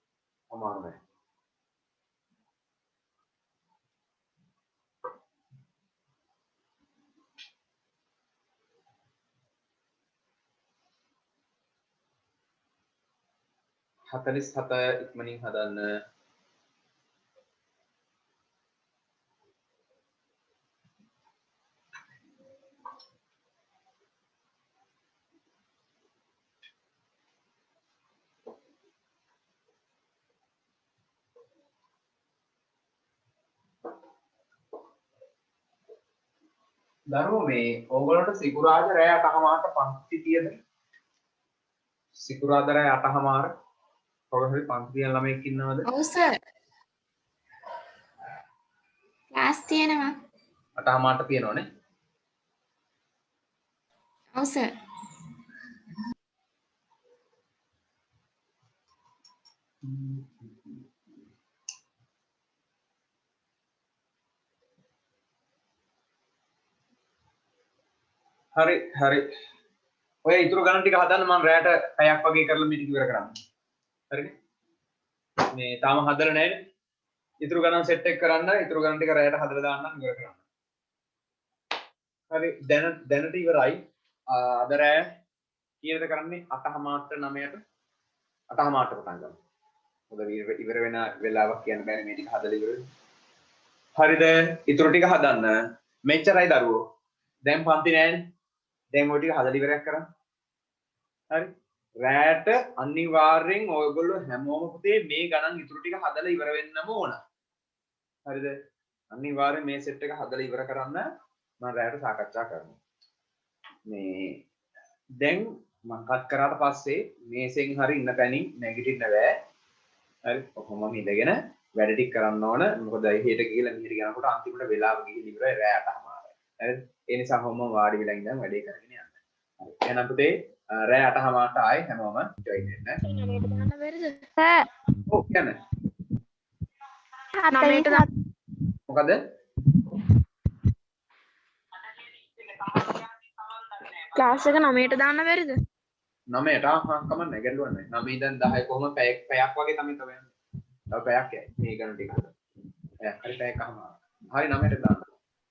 අමාරු නෑ. හතලිස් හත ඉක්මනින් හදන්න. දරුවෝ මේ ඕගොල්ලන්ට සිකුරාදා රෑ 8:00ට පන්ති තියද? සිකුරාදා රෑ 8:00 කොහොමද පන්ති තියන ළමයෙක් ඉන්නවද? ඔව් සර්. ක්ලාස් තියෙනවා. 8:00ට තියනවනේ. ඔව් සර්. හරි හරි. ඔය ඊටු ගණන් ටික හදන්න මම රැයට පැයක් වගේ කරලා මේ ටික ඉවර කරන්න. හරිනේ? මේ තාම හදලා නැහැ නේ. ඊටු ගණන් සෙට් එක කරන්න ඊටු ගණන් ටික රැයට හදලා දාන්නම් ඉවර කරන්න. හරි දැනට ඉවරයි. අද රැය කීයද කරන්නේ 8:00ට 9ට 8:00ට පටන් ගමු. මොකද ඉවර වෙන වෙලාවක් කියන්න බෑනේ මේ ටික හදලා ඉවර වෙන්න. හරිද? ඊටු ටික හදන්න. මෙච්චරයි දරුවෝ. දැන් පන්ති නෑනේ. දැන් ඔය ටික හදලා ඉවරයක් කරන්න. හරි. රැයට අනිවාර්යෙන් ඔයගොල්ලෝ හැමෝම පුතේ මේ ගණන් ඉතුරු ටික හදලා ඉවර වෙන්නම ඕන. හරිද? අනිවාර්යෙන් මේ සෙට් එක හදලා ඉවර කරන්න මම රැයට සාකච්ඡා කරනවා. මේ දැන් මම කට් කරාට පස්සේ මේසෙන් හරි ඉන්න තැනින් නැගිටින්න බෑ. හරි. කොහොමම ඉඳගෙන වැඩ ටික කරන්න ඕන. මොකද හෙට ගිහලා මෙහෙට යනකොට අන්තිමට වෙලාව ගිහින් ඉවරයි රැ 8:00. හරිද? ඒ නිසා කොහොමම වාඩි වෙලා ඉඳන් වැඩේ කරගෙන යන්න. හරි. එහෙනම් පුතේ රැ 8:00ට ආයි හැමෝම ජොයින් වෙන්න. 9ට දාන්න බැරිද? ඔව් කියන්න. 9ට මොකද? ක්ලාස් එක 9ට දාන්න බැරිද? 9ට කමන්නේ ගැටලුවක් නැහැ. 9 ඉඳන් 10 කොහොම පැයක් වගේ තමයි තව යන්නේ. තව පැයක් යයි. මේ ගණන් ටික. හරි පැයකම. හරි 9ට දාන්න.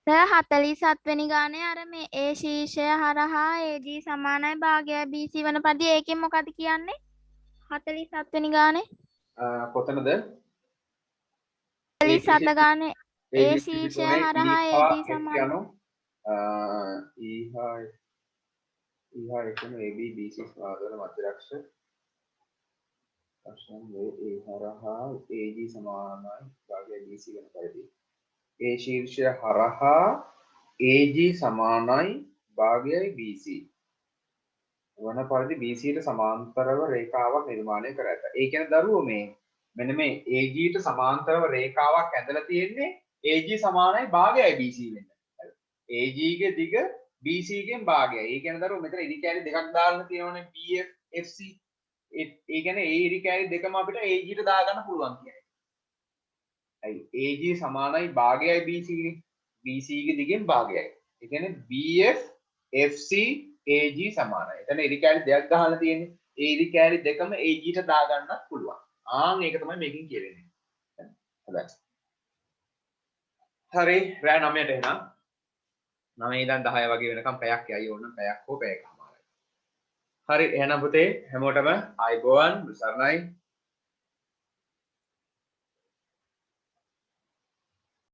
47 වෙනි ගානේ අර මේ A ශීර්ෂය හරහා AG සමානයි භාගයයි BC වන පදිය ඒකෙන් මොකද කියන්නේ? 47 වෙනි ගානේ. කොතනද? 47 ගානේ A ශීර්ෂය හරහා AG සමානයි. ඊහා එකම AB BC සමානවන මධ්‍යරක්ෂ ප්‍රශ්න වේ A හරහා AG සමානයි භාගයයි BC වන පරිදි A ශීර්ෂය හරහා AG සමානයි භාගයයි BC වන පරිදි BC ට සමාන්තරව රේඛාවක් නිර්මාණය කර ඇත. ඒ කියන්නේ දරුවෝ මේ මෙන්න මේ AG ට සමාන්තරව රේඛාවක් ඇඳලා තියෙන්නේ AG සමානයි භාගයයි BC වෙන්න. AG ගේ දිග BC ගෙන් භාගයයි. ඒ කියන්නේ දරුවෝ මෙතන ඉරි කැලි දෙකක් දාන්න තියෙනවනේ BF FC. ඒ කියන්නේ ඒ ඉරි කැලි දෙකම අපිට AG ට දාගන්න පුළුවන් කියන්නේ. AG සමානයි භාගයයි BC ගේ. BC ගේ දිගෙන් භාගයයි. ඒ කියන්නේ BF FC AG සමානයි. එතන ඉරි කැලි දෙකක් ගහලා තියෙන්නේ. ඒ ඉරි කැලි දෙකම AG ට දාගන්නත් පුළුවන්. ඒක තමයි මේකෙන් කියවෙන්නේ. හොඳයි. හරි රෑ 9ට එනවා. 9 ඉඳන් 10 වගේ වෙනකම් පැයක් යයි ඕන පැයක් හෝ පැයකමාරයි. හරි එහෙනම් පුතේ හැමෝටම ආයිබෝවන් සරණයි.